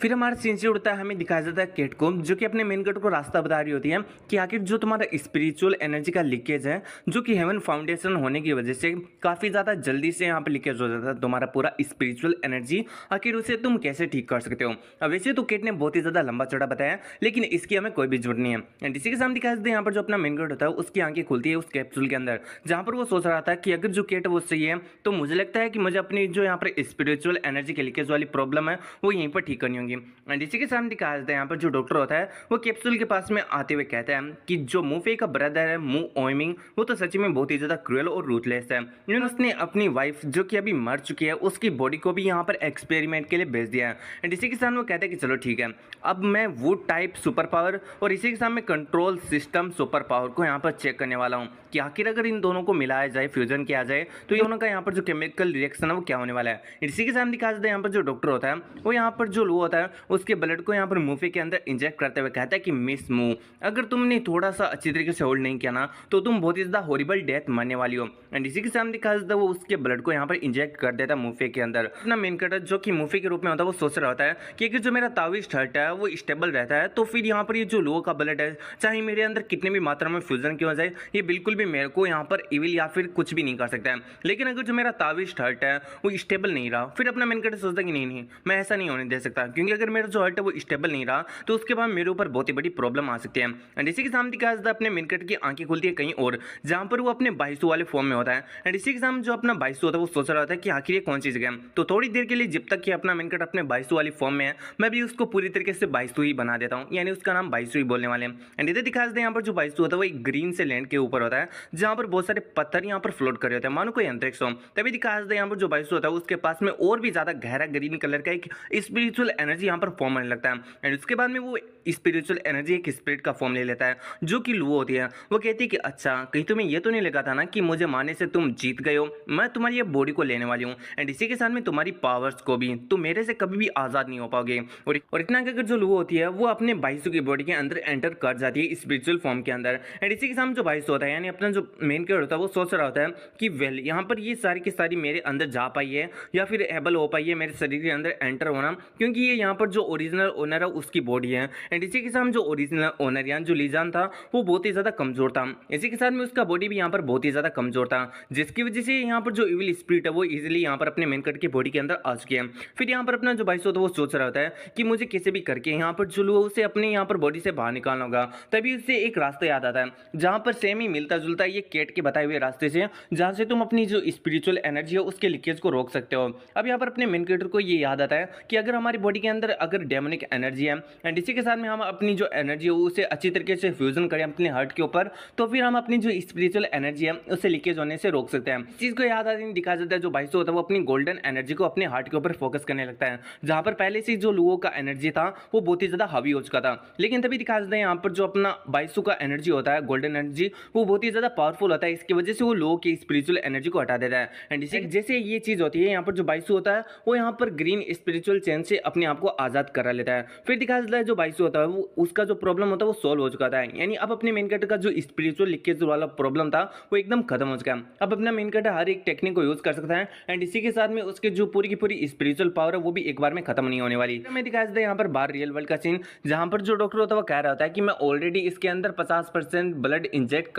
फिर हमारा सीन से उड़ता है, हमें दिखाया जाता है केट को, जो कि अपने मेन गेट को रास्ता बता रही होती है कि आखिर जो तुम्हारा स्पिरिचुअल एनर्जी का लीकेज है, जो कि हेवन फाउंडेशन होने की वजह से काफ़ी ज़्यादा जल्दी से यहाँ पर लीकेज हो जाता है तुम्हारा पूरा स्पिरिचुअल एनर्जी, आखिर उसे तुम कैसे ठीक कर सकते हो। अब वैसे तो केट ने बहुत ही ज़्यादा लंबा चौड़ा बताया, लेकिन इसकी हमें कोई भी जरूरत नहीं है। एंड इसी के सामने दिखाया जाता है यहाँ पर जो अपना मेन गेट होता है उसकी आंखें खुलती है उस कैप्सूल के अंदर, जहाँ पर वो सोच रहा था कि अगर जो केट वो सही है तो मुझे लगता है कि मुझे अपनी जो यहाँ पर स्पिरिचुअल एनर्जी के लीकेज वाली प्रॉब्लम है वो यहीं पर ठीक करनी होगी। एंड इसी के सामने दिखाया जाता है यहाँ पर जो डॉक्टर होता है वो कैप्सूल के पास में आते हुए कहता है कि जो मूफे का ब्रदर है मू ओइमिंग, वो तो सच में बहुत ही ज़्यादा क्रूएल और रूथलेस है। उसने अपनी वाइफ जो कि अभी मर चुकी है उसकी बॉडी को भी यहाँ पर एक्सपेरिमेंट के लिए भेज दिया है। एंड इसी के सामने वो कहता है कि चलो ठीक है, अब मैं वुड टाइप सुपर पावर और इसी के सामने कंट्रोल सिस्टम सुपर पावर को यहाँ पर चेक करने वाला हूँ कि आखिर अगर इन दोनों को मिलाया जाए, फ्यूजन किया जाए, तो इन दोनों का यहाँ पर जो केमिकल रिएक्शन है वो क्या होने वाला है। इसी के सामने दिखाया जाता है यहाँ पर जो डॉक्टर होता है वो यहाँ पर जो लू होता है उसके ब्लड को यहाँ पर मूफे के अंदर इंजेक्ट करते हुए कहता है कि मिस मू, अगर तुमने थोड़ा सा अच्छी तरीके से होल्ड नहीं किया ना तो तुम बहुत ही ज़्यादा हॉरिबल डेथ मरने वाली हो। एंड इसी के सामने दिखाया जाता है वो उसके ब्लड को यहाँ पर इंजेक्ट कर देता है मूफे के अंदर। अपना मेन कैरेक्टर जो कि मूफे के रूप में होता है वो सोच रहा होता है कि अगर जो मेरा तावीज हर्ट है वो स्टेबल रहता है तो फिर यहाँ पर ये जो लू का ब्लड है चाहे मेरे अंदर कितने भी मात्रा में फ्यूजन क्यों जाए, ये बिल्कुल भी मेरे को यहाँ पर इविल या फिर कुछ भी नहीं कर सकता है। लेकिन अगर जो मेरा तावीज हर्ट है वो स्टेबल नहीं रहा, फिर अपना मेन कैरेक्टर सोचता है कि नहीं नहीं मैं ऐसा नहीं होने दे सकता, क्योंकि अगर मेरा जो हर्ट है वो स्टेबल नहीं रहा तो उसके बाद मेरे ऊपर बहुत ही बड़ी प्रॉब्लम आ सकती है। एंड इसी के सामने दिखाया जाता है अपने मेन कैरेक्टर की आंखें खुलती है कहीं और, जहाँ पर वो अपने बाइसू वाले फॉर्म में होता है। एंड इसी के सामने जो अपना बाइसू होता है वो सोच रहा होता है कि आखिर ये कौन सी जगह है। तो थोड़ी देर के लिए जब तक कि अपना मेन कैरेक्टर अपने बाइसू वाली फॉर्म में है, मैं भी उसको पूरी तरीके से बाइसू ही बना देता हूँ, यानी उसका नाम बाइसू ही बोलने वाले हैं। एंड इधर दिखाया जाता है यहाँ पर जो बाइसू होता है वो एक ग्रीन से लैंड के ऊपर होता है, जहाँ पर बहुत सारे पत्थर यहाँ पर फ्लोट कर रहे होते हैं, मानो कोई अंतरिक्ष हो। तभी दिखाया जाता है यहाँ पर जो बाइसू होता है उसके पास में और भी ज्यादा गहरा ग्रीन कलर का एक स्पिरिचुअल एनर्जी यहाँ पर फॉर्म होने लगता है। एंड उसके बाद में वो स्पिरिचुअल एनर्जी एक स्पिरिट का फॉर्म ले लेता है, जो कि लू होती है। वो कहती है कि अच्छा कहीं तुम्हें ये तो नहीं लगा था ना कि मुझे मारने से तुम जीत गए हो, मैं तुम्हारी ये बॉडी को लेने वाली हूँ एंड इसी के साथ में तुम्हारी पावर्स को भी, तुम मेरे से कभी भी आज़ाद नहीं हो पाओगे। और इतना कि अगर जो लू होती है वो अपने बाइसू की बॉडी के अंदर एंटर कर जाती है स्पिरिचुअल फॉर्म के अंदर। एंड इसी के सामने जो बाइसू होता है यानी अपना जो मेन कैरेक्टर होता है वो सोच रहा होता है कि वेल यहाँ पर ये सारी की सारी मेरे अंदर जा पाई है या फिर एबल हो पाई है मेरे शरीर के अंदर एंटर होना, क्योंकि ये यहाँ पर जो ओरिजिनल ओनर है उसकी बॉडी है। एंड इसी के साथ जो ओरिजिनल ओनर यानी जो लीजान था वो बहुत ही ज़्यादा कमजोर था, इसी के साथ में उसका बॉडी भी यहाँ पर बहुत ही ज़्यादा कमजोर था, जिसकी वजह से यहाँ पर जो इविल स्पिरिट है वो इजीली यहाँ पर अपने मेन कैरेक्टर की बॉडी के अंदर आ चुकी है। फिर यहाँ पर अपना जो बाइसो होता है वो सोच रहा होता है कि मुझे कैसे भी करके यहाँ पर जो लू उसे अपने यहाँ पर बॉडी से बाहर निकालना होगा। तभी उसे एक रास्ता याद आता है जहाँ पर सेम ही मिलता जुलता ये केट के बताए हुए रास्ते से, जहाँ से तुम अपनी जो स्पिरिचुअल एनर्जी है उसके लीकेज को रोक सकते हो। अब यहाँ पर अपने मेन कैरेक्टर को ये याद आता है कि अगर हमारी बॉडी के अंदर अगर डेमोनिक एनर्जी है एंड इसी के साथ में हम अपनी जो एनर्जी है उसे अच्छी तरीके से फ्यूजन करें अपने हार्ट के ऊपर, तो फिर हम अपनी जो स्पिरिचुअल एनर्जी है उसे लीकेज होने से रोक सकते हैं। इस चीज को याद आते दिखाया जाता है जो बाइसो होता है वो अपनी गोल्डन एनर्जी को अपने हार्ट के ऊपर फोकस करने लगता है, जहां पर पहले से जो लुओ का एनर्जी था वो बहुत ही ज्यादा हावी हो चुका था। लेकिन तभी दिखाया जाता है यहाँ पर जो अपना बाइसो का एनर्जी होता है गोल्डन एनर्जी वो बहुत ही ज्यादा पावरफुल होता है, इसकी वजह से वो लुओ की स्पिरिचुअल एनर्जी को हटा देता है। एंड इसी जैसे ये चीज होती है यहाँ पर जो बाइसो होता है वो यहाँ पर ग्रीन स्पिरिचुअल चेन से अपने आप को आजाद करा लेता है। फिर दिखाया जाता है जो बाइसो होता है वो उसका जो प्रॉब्लम होता है वो सॉल्व हो चुका था, यानी अब अपने मेन कैरेक्टर का जो स्पिरिचुअल लीकेज वाला प्रॉब्लम था वो एकदम खत्म हो चुका है। अब अपना मेन कैरेक्टर हर एक टेक्निक को यूज कर सकता है एंड इसी के साथ में उसके जो पूरी की पूरी स्पिरिचुअल पावर है वो भी एक बार में खत्म नहीं होने वाली। मैं दिखाया जाता है यहाँ पर बाहर रियल वर्ल्ड का सीन, जहां पर जो डॉक्टर होता है वो कह रहा होता है कि मैं ऑलरेडी इसके अंदर 50% ब्लड इंजेक्ट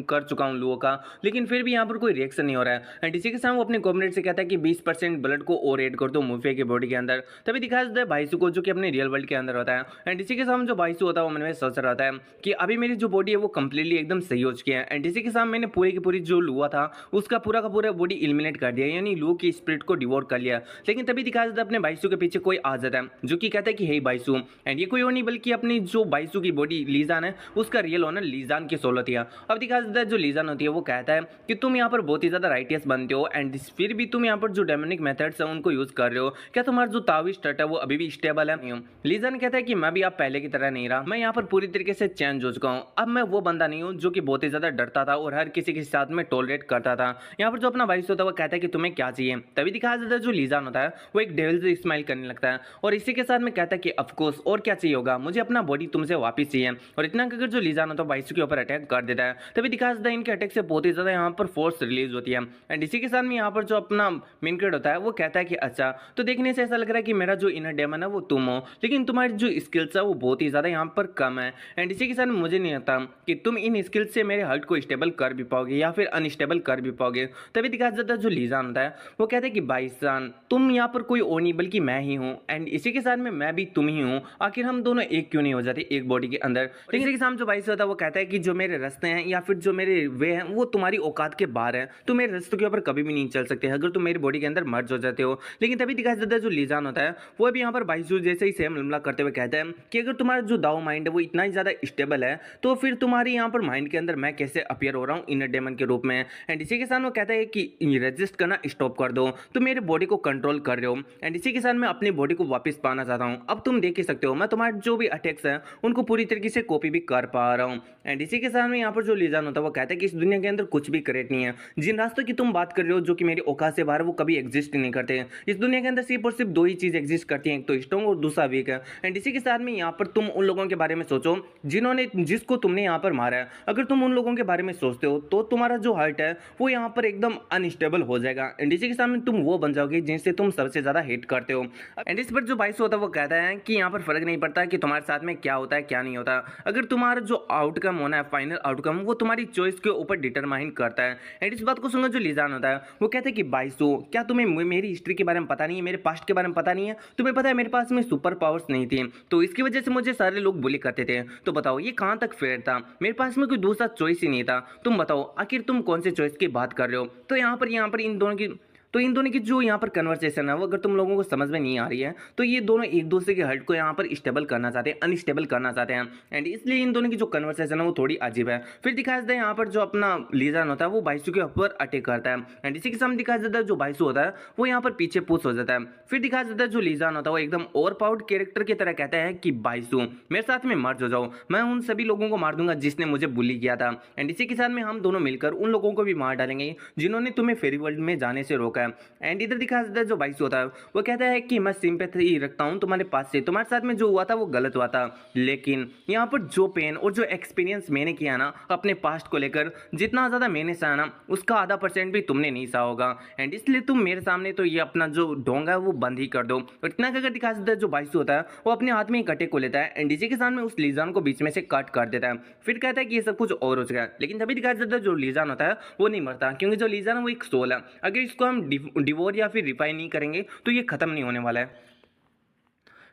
कर चुका हूँ लोगों का, लेकिन फिर भी यहाँ पर कोई रिएक्शन नहीं हो रहा है। एंड इसी के साथ वो अपने कॉमरेड से कहता है कि 20% ब्लड को और ऐड कर दो मूफे की बॉडी के अंदर। तभी दिखाया जाता है बाइसू को जो कि अपने रियल वर्ल्ड के अंदर होता है। एंड इसी के साथ जो बाइसू होता है वो मन में सोच रहा होता है कि अभी मेरी जो बॉडी है वो कंप्लीटली एकदम सही हो चुकी है। एंड इसी के साथ मैंने पूरी की पूरी जो लुआ था उसका पूरा का पूरा बॉडी एलिमिनेट कर दिया, यानी लुओ की स्पिरिट को डिवोर कर लिया। लेकिन तभी दिखाया जाता है अपने बाइसू के पीछे कोई आ जाता है जो कि कहता है कि हे बाइसू, एंड ये कोई और नहीं बल्कि अपनी जो बाइसू की बॉडी लीजान है उसका रियल ओनर लीजान की सोल होती है। अब दिखाया जाता है जो लीजान होती है वो कहता है कि तुम यहाँ पर बहुत ही ज्यादा राइटियस बनते हो एंड फिर भी तुम यहाँ पर जो डेमोनिक मेथड्स है उनको यूज कर रहे हो, क्या तुम्हारा जो तावीज टट है वो अभी भी स्टेबल है? लीजान कहता है कि मैं भी आप पहले की तरह नहीं रहा। मैं यहाँ पर पूरी तरीके से चेंज हो चुका हूँ। अब मैं वो बंदा नहीं हूँ जो कि बहुत ही ज्यादा डरता था और हर किसी के साथ में टॉलरेट करता था। यहाँ पर जो अपना भाई होता है वो कहता है कि तुम्हें क्या चाहिए। तभी दिखाया जाता है जो लीजान होता है वो एक डेविल से स्माइल करने लगता है और इसी के साथ में कहता है कि ऑफकोर्स और क्या चाहिए होगा, मुझे अपना बॉडी तुमसे वापस चाहिए। और इतना कहकर जो लीजान होता है वाइसू के ऊपर अटैक कर देता है। तभी दिखाया जाता है इनके अटैक से बहुत ही ज्यादा यहाँ पर फोर्स रिलीज होती है। एंड इसी के साथ में यहाँ पर जो अपना मेन कैरेक्टर होता है वो कहता है कि अच्छा, तो देखने से ऐसा लग रहा है कि मेरा जो इनर डेमन है वो तुम हो, लेकिन तुम्हारी जो स्किल्स है वो बहुत ही ज्यादा यहाँ पर कम है। एंड इसी के साथ में मुझे नहीं आता कि तुम इन स्किल्स से मेरे हार्ट को स्टेबल कर भी पाओगे या फिर अनस्टेबल कर भी पाओगे। तभी दिखाया जाता है जो लीजान होता है वो कहते हैं कि भाईजान तुम यहाँ पर कोई और नहीं बल्कि मैं ही हूँ, एंड इसी के साथ में मैं भी तुम ही हूँ, आखिर हम दोनों एक क्यों नहीं हो जाते एक बॉडी के अंदर। लेकिन इसी के सामने जो भाईस होता है वो कहता है कि जो मेरे रास्ते हैं या फिर जो मेरे वे हैं वो तुम्हारी औकात के बाहर है, तुम मेरे रास्तों के ऊपर कभी भी नहीं चल सकते अगर तुम मेरी बॉडी के अंदर मर्ज हो जाते हो। लेकिन तभी दिखाया जाता है जो लीजान होता है वो भी यहाँ पर बाइसू जैसे ही सेम हमला करते हुए कहता है कि अगर तुम्हारा जो दाओ माइंड है वो इतना ही ज्यादा स्टेबल है तो फिर तुम्हारी यहाँ पर माइंड के अंदर मैं कैसे अपीयर हो रहा हूँ इनर डेमन के रूप में। एंड इसी के साथ वो कहता है कि रेजिस्ट करना स्टॉप कर दो, तुम मेरे बॉडी को कंट्रोल कर रहे हो। एंड इसी के साथ मैं अपनी बॉडी को वापस पाना चाहता हूँ। अब तुम देख ही सकते हो मैं तुम्हारे जो भी अटैक्स हैं उनको पूरी तरीके से कॉपी भी कर पा रहा हूँ। एंड इसी के साथ में यहाँ पर जो लीजान होता है वो कहता है कि इस दुनिया के अंदर कुछ भी करेक्ट नहीं है, जिन रास्तों की तुम बात कर रहे हो जो कि मेरी औकात से बाहर वो कभी एग्जिस्ट नहीं करते। इस दुनिया के अंदर सिर्फ और सिर्फ दो ही चीज एग्जिस्ट करती हैं, एक तो स्ट्रॉन्ग और दूसरा वीक है। एंड इसी के साथ में यहाँ पर तुम उन लोगों के बारे में सोचो जिसको तुमने यहाँ पर मारा है। अगर तुम उन लोगों के बारे में सोचते हो तो तुम्हारा जो हार्ट है वो यहाँ पर एकदम अनस्टेबल हो जाएगा। एंड इसी के सामने तुम वो बन जाओगे जिनसे तुम सबसे ज्यादा हेट करते हो। एंड इस पर जो बाइस होता है वो कहता है कि यहाँ पर फर्क नहीं पड़ता कि तुम्हारे साथ में क्या होता है क्या नहीं होता, अगर तुम्हारा जो आउटकम होना है फाइनल आउटकम वो तुम्हारी चॉइस के ऊपर डिटरमाइन करता है। एंड इस बात को सुनकर जो लीजान होता है वो कहता है कि बाइसो क्या तुम्हें मेरी हिस्ट्री के बारे में पता नहीं है, मेरे पास्ट के बारे में पता नहीं है, तुम्हें पता है मेरे पास में सुपर पावर्स नहीं थी तो इसकी वजह से मुझे सारे लोग बुली करते थे। तो बताओ ये कहां तक फेयर था, मेरे पास में कोई दूसरा चॉइस ही नहीं था। तुम बताओ आखिर तुम कौन से चॉइस की बात कर रहे हो। तो यहाँ पर इन दोनों की जो यहाँ पर कन्वर्सेशन है वो अगर तुम लोगों को समझ में नहीं आ रही है तो ये दोनों एक दूसरे के हर्ट को यहाँ पर स्टेबल करना चाहते हैं, अनस्टेबल करना चाहते हैं। एंड इसलिए इन दोनों की जो कन्वर्सेशन है वो थोड़ी अजीब है। फिर दिखाया जाता है यहाँ पर जो अपना लीजान होता है वो बाइसू के ऊपर अटैक करता है। एंड इसी के सामने दिखाया जाता है जो बाइसू होता है वो यहाँ पर पीछे पुश हो जाता है। फिर दिखाया जाता है जो लीजान होता है वो एकदम ओवरपावर्ड कैरेक्टर की तरह कहता है कि बाइसू मेरे साथ में मर्ज हो जाओ, मैं उन सभी लोगों को मार दूंगा जिसने मुझे बुली किया था। एंड इसी के साथ में हम दोनों मिलकर उन लोगों को भी मार डालेंगे जिन्होंने तुम्हें फेरी वर्ल्ड में जाने से रोका है। एंड इधर दिखाया जाता है जो बाइस होता है वो कहता है कि मैं सिंपैथी रखता हूं तुम्हारे पास से, तुम्हारे साथ में जो हुआ था वो गलत हुआ था, लेकिन यहाँ पर जो पेन और जो एक्सपीरियंस मैंने किया ना अपने पास्ट को लेकर, जितना ज्यादा मैंने सहा ना उसका आधा % भी तुमने नहीं सहा होगा। एंड इसलिए तुम मेरे सामने तो ये अपना जो ढोंगा है वो बंद ही कर दो। और इतना कहकर दिखाया जाता है जो बाइस होता है वो अपने हाथ में एक कटे को लेता है एंड इसी के सामने उस लीजान को बीच में से कट कर देता है। फिर कहता है कि ये सब कुछ और हो चुका है। लेकिन तभी दिखाया जाता है जो लीजान होता है वो नहीं मरता, क्योंकि जो लीजान है वो एक सोल है, अगर इसको हम डिवोर या फिर रिफाइन नहीं करेंगे तो ये खत्म नहीं होने वाला है।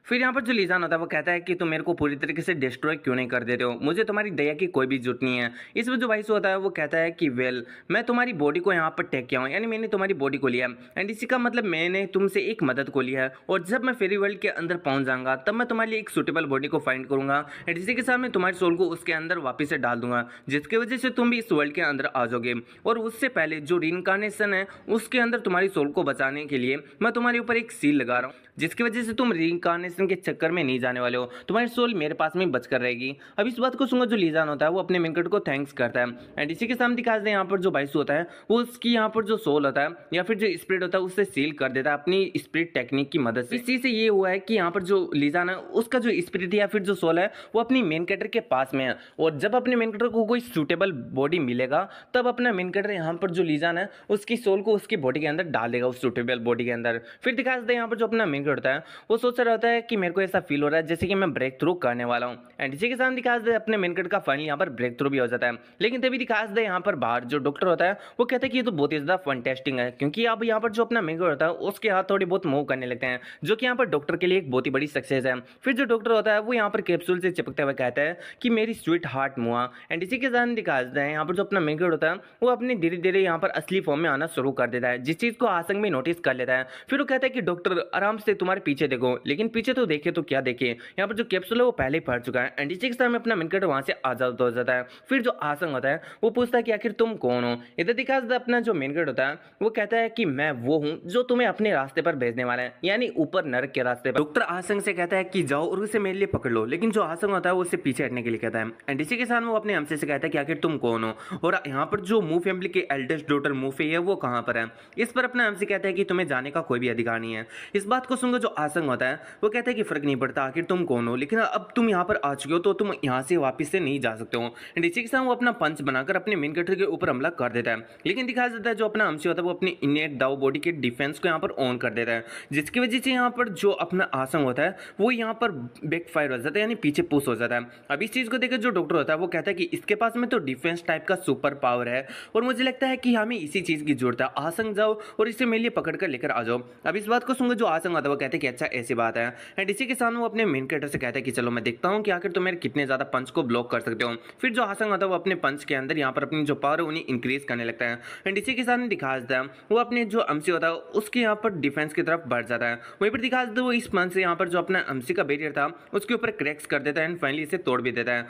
फिर यहाँ पर जो लीजान होता है वो कहता है कि तुम मेरे को पूरी तरीके से डिस्ट्रॉय क्यों नहीं कर देते हो, मुझे तुम्हारी दया की कोई भी जरूरत नहीं है। इस पर जो वाइस होता है वो कहता है कि वेल मैं तुम्हारी बॉडी को यहाँ पर टेक किया हूँ, यानी मैंने तुम्हारी बॉडी को लिया एंड इसी का मतलब मैंने तुमसे एक मदद को लिया है और जब मैं फेरी वर्ल्ड के अंदर पहुंच जाऊंगा तब मैं तुम्हारे लिए एक सुटेबल बॉडी को फाइंड करूंगा एंड इसी के साथ मैं तुम्हारी सोल को उसके अंदर वापस से डाल दूंगा, जिसकी वजह से तुम भी इस वर्ल्ड के अंदर आ जाओगे। और उससे पहले जो रीइंकार्नेशन है उसके अंदर तुम्हारी सोल को बचाने के लिए मैं तुम्हारे ऊपर एक सील लगा रहा हूँ, जिसकी वजह से तुम रीइंकार्नेशन के चक्कर में नहीं जाने वाले हो, तुम्हारी सोल मेरे पास में बचकर रहेगी। अब इस बात को सुनकर जो लीजान होता है वो अपने मेन कैरेक्टर को थैंक्स करता है एंड इसी के सामने दिखाते हैं यहाँ पर जो बाइसू होता है वो उसकी यहाँ पर जो सोल होता है या फिर जो स्पिरिट होता है उससे सील कर देता है अपनी स्पिरिट टेक्निक की मदद से। इस चीज से ये हुआ है कि यहाँ पर जो लीजान है उसका जो स्पिरिट या फिर जो सोल है वो अपनी मेन कैरेक्टर के पास में है और जब अपने मेन कैरेक्टर को कोई सूटेबल बॉडी मिलेगा तब अपना मेन कैरेक्टर यहाँ पर जो लीजान है उसकी सोल को उसकी बॉडी के अंदर डाल देगा, उस सूटेबल बॉडी के अंदर। फिर दिखा देते हैं यहाँ पर जो अपना मेन कैरेक्टर होता है वो सोच रहा होता है कि मेरे को ऐसा फील हो रहा है जैसे कि मैं ब्रेक थ्रू करने वाला हूँ एंड इसी के साथ दिखा देते हैं अपने मेन कैरेक्टर का फाइनली यहाँ पर ब्रेक थ्रू भी हो जाता है। लेकिन तभी दिखा देते हैं यहाँ पर बाहर जो डॉक्टर होता है वो कहता है कि ये तो बहुत ही ज्यादा फंटेस्टिंग है, क्योंकि अब यहाँ पर जो अपना मेन कैरेक्टर होता है उसके हाथ थोड़ी बहुत मूव करने लगते हैं, जो कि यहाँ पर डॉक्टर के लिए एक बहुत ही बड़ी सक्सेस है। फिर जो डॉक्टर होता है वो यहाँ पर कैप्सूल से चिपकते हुए कहता है कि मेरी स्वीट हार्ट मुआ एंड इसी के साथ दिखा देते हैं यहाँ पर जो अपना मेन कैरेक्टर होता है वो अपने धीरे धीरे यहाँ पर असली फॉर्म में आना शुरू कर देता है, जिस चीज को आसंग में नोटिस कर लेता है। फिर वो कहता है कि डॉक्टर आराम से तुम्हारे पीछे देखो, लेकिन पीछे तो देखे तो क्या देखे, यहाँ पर जो कैप्सूल है वो पहले ही फट चुका है। एंड इसी के साथ में अपना मेन कैरेक्टर वहाँ से आजाद हो जाता है। फिर जो आसंग होता है वो पूछता है कि आखिर तुम कौन हो। इधर दिखा अपना जो मेन कैरेक्टर होता है वो कहता है कि मैं वो हूँ जो तुम्हें अपने रास्ते पर भेजने वाला है, यानी ऊपर नरक के रास्ते पर। डॉक्टर आसंग से कहता है कि जाओ और उसे मेरे लिए पकड़ लो, लेकिन जो आसंग होता है वो उससे पीछे हटने के लिए कहता है। एंड इसी के साथ वो अपने हमसे से कहता है कि आखिर तुम कौन हो और यहाँ पर जो मू फैमिली की एल्डेस्ट डॉटर मूफे है वो कहाँ पर है। इस पर अपना हमसे कहता है कि तुम्हें जाने का कोई भी अधिकार नहीं है। इस बात को सुनकर जो आसंग होता है वो कहता है कि फर्क नहीं पड़ता आखिर तुम कौन हो, लेकिन अब तुम यहाँ पर आ चुके हो तो तुम यहाँ से वापस से नहीं जा सकते हो। एंड इसी के साथ वो अपना पंच बनाकर अपने मेन कैरेक्टर के ऊपर हमला कर देता है, लेकिन दिखाया जाता है जो अपना हमसे होता है वो अपनी इनेट दाव बॉडी के डिफेंस को यहाँ पर ऑन कर देता है, जिसकी वजह से यहाँ पर जो अपना आसंग होता है वो यहाँ पर बैकफायर हो जाता है, यानी पीछे पुश हो जाता है। अब इस चीज को देखकर जो डॉक्टर होता है वो कहता है कि इसके पास में तो डिफेंस टाइप का सुपर पावर है और मुझे लगता है कि हमें इसी चीज की जरूरत है। आसंग जाओ और इसे मेरे लिए पकड़ कर लेकर आ जाओ। अब इस बात को सुनकर जो आसंग होता है वो कहते हैं कि अच्छा ऐसी बात है। एंड इसी के साथ वो अपने मेन कैरेक्टर से कहता है कि चलो मैं देखता हूँ कि आखिर तुम मेरे कितने ज्यादा पंच को ब्लॉक कर सकते हो। फिर जो आसंग होता है वो अपने पंच के अंदर यहाँ पर अपनी जो पावर है उन्हें इंक्रीज करने लगता है। एंड इसी के साथ दिखा देता है वो अपने जो अमसी होता है उसके यहाँ पर डिफेंस की तरफ बढ़ जाता है। वहीं पर दिखा देता है वो इस पंच से यहाँ पर जो अपना अमसी का बैरियर था उसके ऊपर क्रैक्स कर देता है एंड फाइनली इसे तोड़ भी देता है।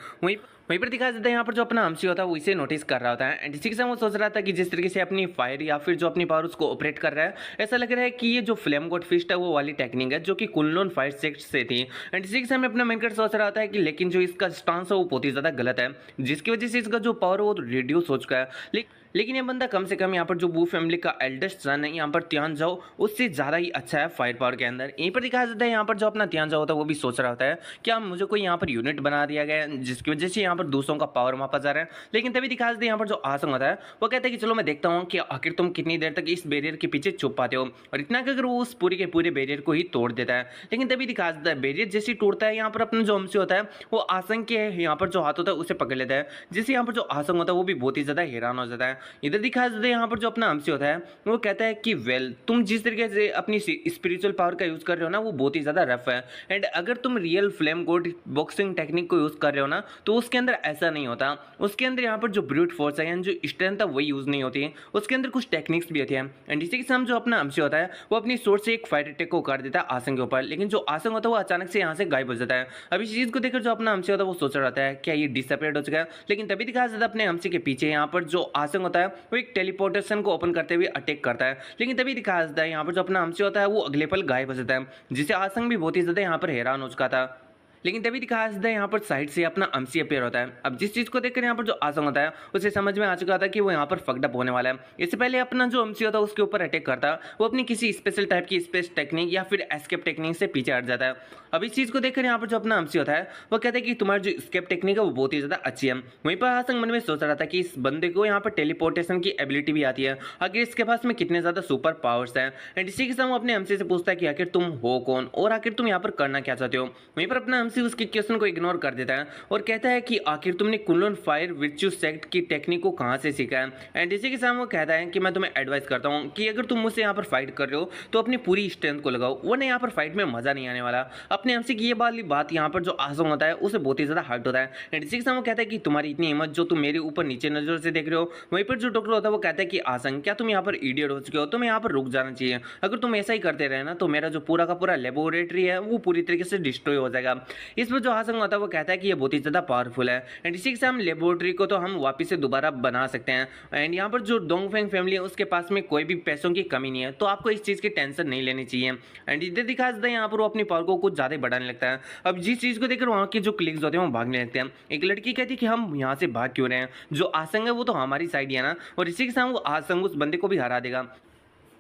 वहीं पर दिखा देता है यहाँ पर जो अपना हमसी होता है वो इसे नोटिस कर रहा होता है। एंड इसी के साथ वो सोच रहा था कि जिस तरीके से अपनी फायर या फिर जो अपनी पावर उसको ऑपरेट कर रहा है, ऐसा लग रहा है कि ये जो फ्लेम गॉड फिस्ट है वो वाली टेक्निक है जो कि कुनलुन फायर सेक्ट से थी। एंड इसी के साथ में अपना मेन कैरेक्टर सोच रहा था कि लेकिन जो इसका स्टांस है वो बहुत ही ज्यादा गलत है, जिसकी वजह से इसका जो पावर है वो रिड्यूस हो चुका है। लेकिन ये बंदा कम से कम यहाँ पर जो वू फैमिली का एल्डेस्ट सन है यहाँ पर त्यान जाओ उससे ज़्यादा ही अच्छा है फायर पावर के अंदर। यहीं पर दिखाया जाता है यहाँ पर जो अपना त्यान जाओ होता है वो भी सोच रहा होता है क्या मुझे कोई यहाँ पर यूनिट बना दिया गया है जिसकी वजह से यहाँ पर दूसरों का पावर मापा जा रहा है। लेकिन तभी दिखाया जाता है यहाँ पर जो आसंग होता है वो कहता है कि चलो मैं देखता हूँ कि आखिर तुम कितनी देर तक इस बैरियर के पीछे छुप पाते हो, और इतना कि अगर वो उस पूरे के पूरे बैरियर को ही तोड़ देता है। लेकिन तभी दिखाया जाता है बैरियर जैसे टूटता है यहाँ पर अपना जो हमसे होता है वो आसंग के यहाँ पर जो हाथ होता है उसे पकड़ लेता है, जिससे यहाँ पर जो आसंग होता है वो भी बहुत ही ज्यादा हैरान हो जाता है। इधर दिखाया यहाँ पर जो अपना हमसे होता है वो कहता है कि वेल तुम जिस तरीके से अपनी स्पिरिचुअल पावर का यूज कर रहे हो ना वो बहुत ही ज्यादा रफ है, एंड अगर तुम real flame God boxing technique को यूज कर रहे हो ना तो उसके अंदर ऐसा नहीं होता। उसके अंदर यहाँ पर जो ब्रूट फोर्स है यानी जो स्ट्रेंथ है वही यूज नहीं होती है, उसके अंदर कुछ टेक्निक्स भी होती है। एंड इसी के साथ जो अपना हमसे होता है वो अपनी सोर्स से एक फायर अटैक को कर देता है आसंग के ऊपर, लेकिन जो आसंग होता है वो अचानक से यहाँ से गायब हो जाता है। अब इस चीज को देखकर जो अपना हमसे होता है वो सोच रहा है क्या ये डिसअपियर्ड हो चुका है। लेकिन तभी दिखाया जाता है अपने हमसे के पीछे यहाँ पर जो आसंग होता है वो एक टेलीपोर्टेशन को ओपन करते हुए अटैक करता है। लेकिन तभी दिखाया जाता है यहाँ पर जो अपना हमसे होता है वो अगले पल गायब हो जाता है, जिससे आसंग भी बहुत ही ज्यादा यहाँ पर हैरान हो चुका था। लेकिन तभी दिखाया जाता है यहाँ पर साइड से अपना अमसी अपेयर होता है। अब जिस चीज को देखकर यहाँ पर जो आसंग होता है उसे समझ में आ चुका था कि वो यहाँ पर फकडअप होने वाला है। इससे पहले अपना जो अमसी होता है उसके ऊपर अटैक करता है वो अपनी किसी स्पेशल टाइप की स्पेस टेक्निक या फिर एस्केप टेक्निक से पीछे हट जाता है। अब इस चीज को देखकर यहाँ पर जो अपना अमसी होता है वो कहता है कि तुम्हारी जो एस्केप टेक्निक है वो बहुत ही ज्यादा अच्छी है। वहीं पर आसंग मन में सोच रहा था कि इस बंदे को यहाँ पर टेलीपोर्टेशन की एबिलिटी भी आती है, आखिर इसके पास में कितने ज्यादा सुपर पावर्स हैं। एंड इसी के साथ वो अपने अमसी से पूछता है कि आखिर तुम हो कौन और आखिर तुम यहाँ पर करना क्या चाहते हो। वहीं पर अपना अमसी उसके क्वेश्चन को इग्नोर कर देता है और कहता है कि आखिर तुमने कुनलुन फायर विर्च्यू सेक्ट की टेक्निक को कहां से सीखा है। एंड इसी के साथ वो कहता है कि मैं तुम्हें एडवाइस करता हूं कि अगर तुम मुझसे यहां पर फाइट कर रहे हो तो अपनी पूरी स्ट्रेंथ को लगाओ, वरना यहां पर फाइट में मजा नहीं आने वाला। अपने हमसे की ये वाली बात यहां पर जो आसंग होता है उसे बहुत ही ज्यादा हर्ट होता है। एंड इसी के साथ वो कहता है कि तुम्हारी इतनी हिम्मत जो तुम मेरे ऊपर नीचे नजर से देख रहे हो। वहीं पर जो डॉक्टर होता है वो कहता है कि आसंग क्या तुम यहाँ पर इडियट हो चुके हो, तुम्हें यहाँ पर रुक जाना चाहिए। अगर तुम ऐसा ही करते रहे ना तो मेरा जो पूरा का पूरा लेबोरेटरी है वो पूरी तरीके से डिस्ट्रॉय हो जाएगा। इस पर जो आसंग होता है वो कहता है कि ये बहुत ही ज्यादा पावरफुल है एंड इसी के साथ लेबोरेटरी को तो हम वापस से दोबारा बना सकते हैं। एंड यहाँ पर जो डोंगफेंग फैमिली है उसके पास में कोई भी पैसों की कमी नहीं है, तो आपको इस चीज की टेंशन नहीं लेनी चाहिए। एंड इधर दिखा जाता है यहाँ पर वो अपनी पावर को कुछ ज्यादा बढ़ाने लगता है। अब जिस चीज को देखकर वहाँ के जो क्लिक्स होते हैं वो भागने लगते हैं। एक लड़की कहती है कि हम यहाँ से भाग क्यों रहे हैं, जो आसंग है वो तो हमारी साइड ही है ना, और इसी के साथ वो आसंग उस बंदे को भी हरा देगा।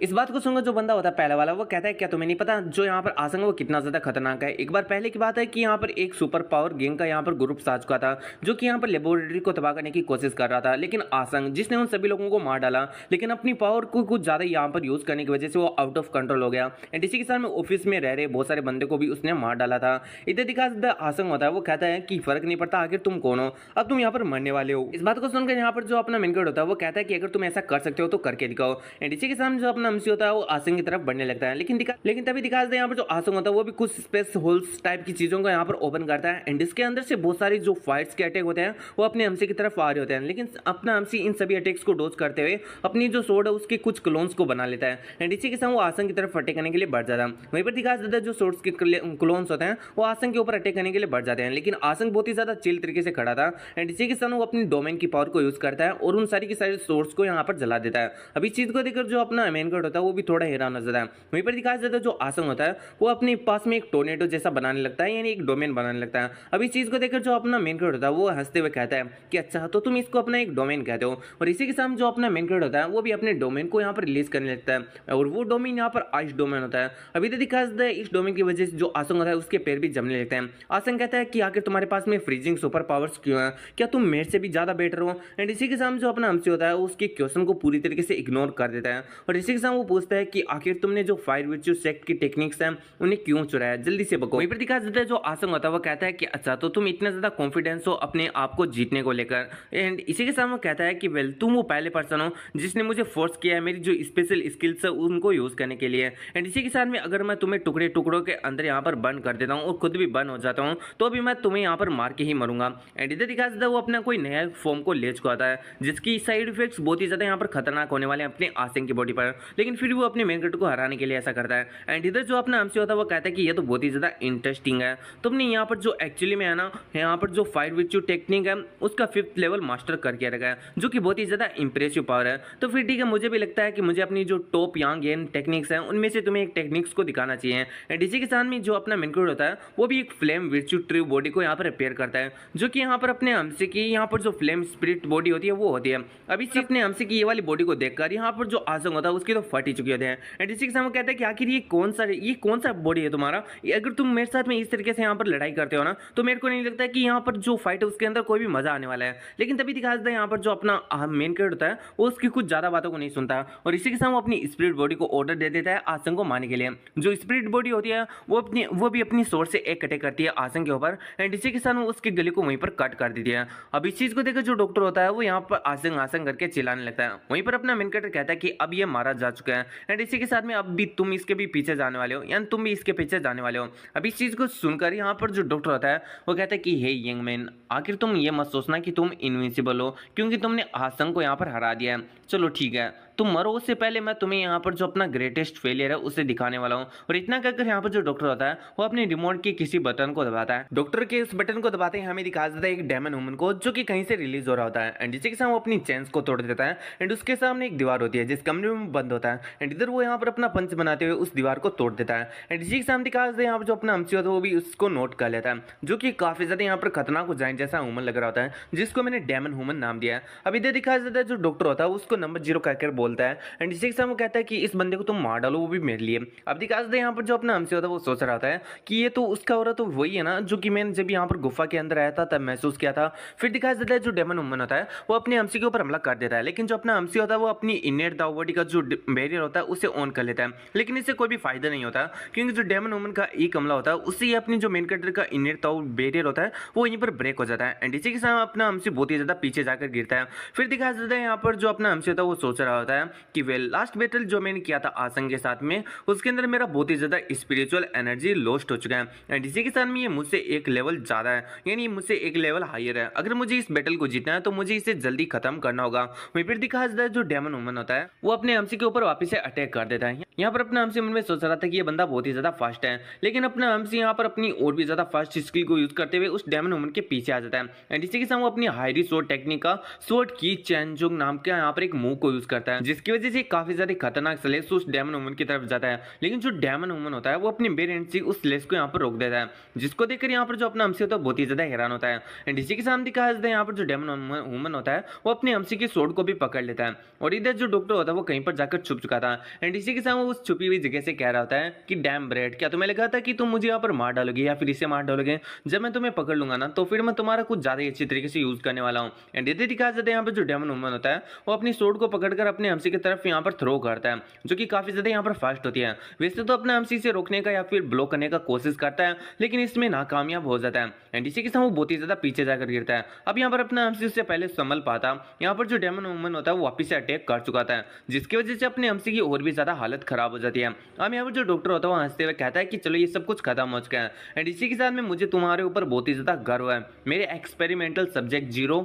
इस बात को सुनकर जो बंदा होता है पहला वाला वो कहता है क्या तुम्हें नहीं पता जो यहाँ पर आसंग है वो कितना ज्यादा खतरनाक है। एक बार पहले की बात है कि यहाँ पर एक सुपर पावर गैंग का यहाँ पर ग्रुप आ चुका था जो कि यहाँ पर लेबोरेटरी को तबाह करने की कोशिश कर रहा था, लेकिन आसंग जिसने उन सभी लोगों को मार डाला, लेकिन अपनी पावर को कुछ ज्यादा यहाँ पर यूज करने की वजह से वो आउट ऑफ कंट्रोल हो गया। एंड इसी के साथ में ऑफिस में रह रहे बहुत सारे बंदे को भी उसने मार डाला था। इधर दिखा आसंग होता है वो कहता है कि फर्क नहीं पड़ता आखिर तुम कौन हो, अब तुम यहाँ पर मरने वाले हो। इस बात को सुनकर यहाँ पर जो अपना मेन होता है वो कहता है कि अगर तुम ऐसा कर सकते हो तो करके दिखाओ। एंड इसी के साथ जो अपना अपना अंशी होता है वो आसंग की तरफ बढ़ने लगता है, लेकिन तभी दिखा देते हैं यहाँ पर जो आसंग होता है वो भी कुछ स्पेस होल्स टाइप की चीजों को यहाँ पर ओपन करता है एंड इसके अंदर से बहुत सारी जो फाइट्स के अटैक होते हैं वो अपने अंशी की तरफ आ रहे होते हैं, लेकिन अपना अंशी इन सभी अटैक्स को डॉज करते हुए अपनी जो सोर्ड है उसके कुछ क्लोन्स को बना लेता है एंड इसी के साथ वो आसंग की तरफ अटैक करने के लिए बढ़ जाता है। वहीं पर दिखा देता है जो सोर्ड्स के क्लोन्स होते हैं वो आसंग के ऊपर अटैक करने के लिए बढ़ जाते हैं, लेकिन आसंग बहुत ही ज्यादा चिल तरीके से खड़ा था एंड इसी के साथ वो अपनी डोमेन की पावर को यूज करता है और उन सारी की सारी सोर्स को यहाँ पर जला देता है। अब इस चीज को देखकर जो अपना मेन गॉड होता है वो भी थोड़ा हैरान नजर है। वहीं पर दिखाया जाता है जो आसंग होता है वो अपने पास में एक टोर्नेडो जैसा बनाने लगता है, यानी एक डोमेन बनाने लगता है। अब इस चीज को देखकर जो अपना मेन गॉड होता है वो हंसते हुए कहता है कि अच्छा तो तुम इसको अपना एक डोमेन कहते हो, और इसी के साथ जो अपना मेन गॉड होता है वो भी अपने डोमेन को यहाँ पर रिलीज करने लगता है और वो डोमेन यहाँ पर आइस डोमेन होता है। अभी तो दिखाया जाता है इस डोमेन की वजह से जो आसंग होता है उसके पैर भी जमने लगते हैं। आसंग कहता है कि आखिर तुम्हारे पास में फ्रीजिंग सुपर पावर्स क्यों है, क्या तुम मेरे से भी ज्यादा बेटर हो, एंड इसी के साथ जो अपना अंशी होता है उसके क्वेश्चन को पूरी तरीके से इग्नोर कर देता है और इसी के साथ वो पूछता है कि आखिर तुमने जो फायर वर्च्यू सेक्ट की टेक्निक्स हैं उन्हें क्यों चुराया, जल्दी से बको। वहीं पर दिखा देता है जो आसंग होता है वो कहता है कि अच्छा तो तुम इतना ज्यादा कॉन्फिडेंस हो अपने आप को जीतने को लेकर, एंड इसी के साथ वो कहता है कि वेल तुम वो पहले पर्सन हो जिसने मुझे फोर्स किया है मेरी जो स्पेशल स्किल्स है उनको यूज करने के लिए, एंड इसी के साथ में अगर मैं तुम्हें टुकड़े टुकड़ों के अंदर यहाँ पर बंद कर देता हूँ और खुद भी बंद हो जाता हूँ तो भी मैं तुम्हें यहाँ पर मार के ही मरूंगा। एंड इधर दिखा देता है वो अपना कोई नया फॉर्म को ले चुका आता है जिसकी साइड इफेक्ट्स बहुत ही ज्यादा यहाँ पर खतरनाक होने वाले हैं अपने आसंग की बॉडी पर, लेकिन फिर वो अपने मेन कैरेक्टर को हराने के लिए ऐसा करता है। एंड इधर जो अपना अंशी होता है वो कहता है कि ये तो बहुत ही ज्यादा इंटरेस्टिंग है, तुमने यहाँ पर जो एक्चुअली में है ना यहाँ पर जो फायर विच टेक्निक है उसका 5th लेवल मास्टर करके रखा है जो कि बहुत ही ज्यादा इंप्रेसिव पावर है। तो फिर ठीक है, मुझे भी लगता है कि मुझे अपनी जो टॉप यांग गेन टेक्निक्स हैं उनमें से तुम्हें एक टेक्निक्स को दिखाना चाहिए। एंड इसी के साथ में जो अपना मेन कैरेक्टर होता है वो भी एक फ्लेम विर्च्यू ट्रू बॉडी को यहाँ पर रिपेयर करता है जो कि यहाँ पर अपने अंशी की यहाँ पर जो फ्लेम स्पिरिट बॉडी होती है वो होती है। अभी सिर्फ अपने अंशी की ये वाली बॉडी को देखकर यहाँ पर जो आसंग होता है उसकी तो फट ही चुकी होते हैं। एंड इसी के साथ वो कहता है कि आखिर ये कौन सा बॉडी है तुम्हारा, अगर तुम मेरे साथ में इस तरीके से यहाँ पर लड़ाई करते हो ना तो मेरे को नहीं लगता कि यहाँ पर जो फाइट है उसके अंदर कोई भी मजा आने वाला है। लेकिन तभी दिखा देता है यहाँ पर जो अपना मेन कैरेक्टर होता है वो उसकी कुछ ज्यादा बातों को नहीं सुनता और इसी के साथ वो अपनी स्पिरिट बॉडी को ऑर्डर दे देता है आसंग को मारने के लिए। जो स्पिरिट बॉडी होती है वो भी अपनी सोर्स से एक अटैक करती है आसंग के ऊपर एंड इसी के साथ वो उसके गले को वहीं पर कट कर देती है। अब इस चीज को देखकर जो डॉक्टर होता है वो यहाँ पर आसंग आसंग करके चिल्लाने लगता है। वहीं पर अपना मेन कैरेक्टर कहता है कि अब ये मारा जा चुका है एंड इसी के साथ में अब भी तुम इसके भी पीछे जाने वाले हो, यानी तुम भी इसके पीछे जाने वाले हो। अब इस चीज को सुनकर यहाँ पर जो डॉक्टर होता है वो कहता है कि हे यंग मैन, आखिर तुम ये मत सोचना कि तुम इनविंसिबल हो क्योंकि तुमने आसंग को यहाँ पर हरा दिया है। चलो ठीक है, तुम मरो उससे पहले मैं तुम्हें यहाँ पर जो अपना ग्रेटेस्ट फेलियर है उसे दिखाने वाला हूँ। और इतना कहकर यहाँ पर जो डॉक्टर होता है वो अपने रिमोट के किसी बटन को दबाता है। डॉक्टर के उस बटन को दबाते ही हमें दिखा देता है एक डेमन ह्यूमन को जो कि कहीं से रिलीज हो रहा होता है एंड इसी के साथ वो अपनी चेन्स को तोड़ देता है एंड उसके सामने एक दीवार होती है जिस कमरे में बंद होता है एंड इधर वो यहाँ पर अपना पंच बनाते हुए उस दीवार को तोड़ देता है एंड इसी के सामने दिखा देता है यहाँ पर जो अपना अंशी होता है वो भी उसको नोट कर लेता है जो कि काफी ज्यादा यहाँ पर खतरनाक जाइंट जैसा ह्यूमन लग रहा होता है जिसको मैंने डेमन ह्यूमन नाम दिया है। अब इधर दिखा देता है जो डॉक्टर होता है उसको नंबर 0 कहकर बोलता है एंड इसी के साथ वो कहता है कि इस बंदे को तुम मार डालो, वो भी मेरे लिए। अब दिखा देता है यहाँ पर जो अपना अंशी होता है वो सोच रहा होता है कि ये तो उसका हो रहा तो वही है ना जो कि मैंने जब यहाँ पर गुफा के अंदर आया था तब महसूस किया था। फिर दिखाया देता है जो डेमन ह्यूमन होता है वो अपने अंशी के ऊपर हमला कर देता है, लेकिन जो अपना अंशी होता है वो अपनी इनर दाव बॉडी का जो बैरियर होता है उसे ऑन कर लेता है, लेकिन इससे कोई भी फायदा नहीं होता क्योंकि जो डेमन ह्यूमन का एक हमला होता है उससे ही अपनी जो मेन कैरेक्टर का इनर दाव बैरियर होता है वो यहीं पर ब्रेक हो जाता है एंड इसी के साथ अपना अंशी बहुत ही ज्यादा पीछे जाकर गिरता है। फिर दिखाया देता है यहाँ पर जो अपना अंशी होता है वो सोच रहा होता है कि वेल लास्ट बैटल जो मैंने किया था आसंग के साथ में उसके अंदर मेरा बहुत ही ज्यादा स्पिरिचुअल एनर्जी लॉस्ट हो चुका है एंड इसी के साथ में ये मुझसे एक लेवल ज्यादा है, यानी मुझसे एक लेवल हायर है। अगर मुझे इस बैटल को जीतना है तो मुझे इसे जल्दी खत्म करना होगा। वहीं फिर दिखाया जाता है जो डेमन ह्यूमन होता है वो अपने अंशी के ऊपर वापस से अटैक कर देता है। यहाँ पर अपना अंशी मन में सोच रहा था कि ये बंदा बहुत ही ज्यादा फास्ट है, लेकिन अपना अंशी यहाँ पर अपनी और भी ज्यादा फास्ट स्किल को यूज करते हुए उस डेमन ह्यूमन के पीछे आ जाता है एंड इसी के साथ वो अपनी हाईरी स्वॉर्ड टेक्निक का स्वॉर्ड की चेंजुंग नाम का यहाँ पर एक मूव को यूज करता है जिसकी वजह से काफी ज्यादा खतरनाक स्लेस उस डेमन ह्यूमन की तरफ जाता है। लेकिन जो डेमन ह्यूमन होता है वो अपने बेर एंड से उस स्लेस को यहाँ पर रोक देता है जिसको देखकर यहाँ पर जो अपना अंशी होता है बहुत ही ज्यादा हैरान होता है एंड इसी के सामने दिखाया जाता है यहाँ पर जो डेमन ह्यूमन होता है वो अपने अंशी की स्वॉर्ड को भी पकड़ लेता है और इधर जो डॉक्टर होता है वो कहीं पर जाकर छुप चुका था एंड इसी के साथ वो उस छुपी हुई जगह से कह रहा होता है कि डैम ब्रेड, क्या तुम्हें लगा था कि तुम मुझे यहाँ पर मार डालोगे या फिर इसे मार डालोगे? जब मैं तुम्हें पकड़ लूंगा ना तो फिर मैं तुम्हारा कुछ ज्यादा ही अच्छी तरीके से यूज करने वाला हूँ। एंड इधर दिखाया जाता है यहाँ पर जो डेमन ह्यूमन होता है वो अपनी स्वॉर्ड को पकड़कर अपने एमसी की तरफ यहाँ पर थ्रो करता है, जो कि काफ़ी ज़्यादा यहाँ पर फास्ट होती है। वैसे तो अपना एमसी से रोकने का या फिर ब्लॉक करने का कोशिश करता है, लेकिन इसमें नाकामयाब हो जाता है एंड इसी के साथ वो बहुत ही ज़्यादा पीछे जाकर गिरता है। अब यहाँ पर अपना एमसी उससे पहले संभल पाता, यहाँ पर जो डेमन वुमन होता है वो वापस से अटैक कर चुका था, जिसकी वजह से अपने एमसी की और भी ज़्यादा हालत खराब हो जाती है। अब यहाँ पर जो डॉक्टर होता है वो हंसते हुए कहता है कि चलो ये सब कुछ खत्म हो चुका है एंड इसी के साथ में मुझे तुम्हारे ऊपर बहुत ही ज़्यादा गर्व है, मेरे एक्सपेरिमेंटल सब्जेक्ट 0।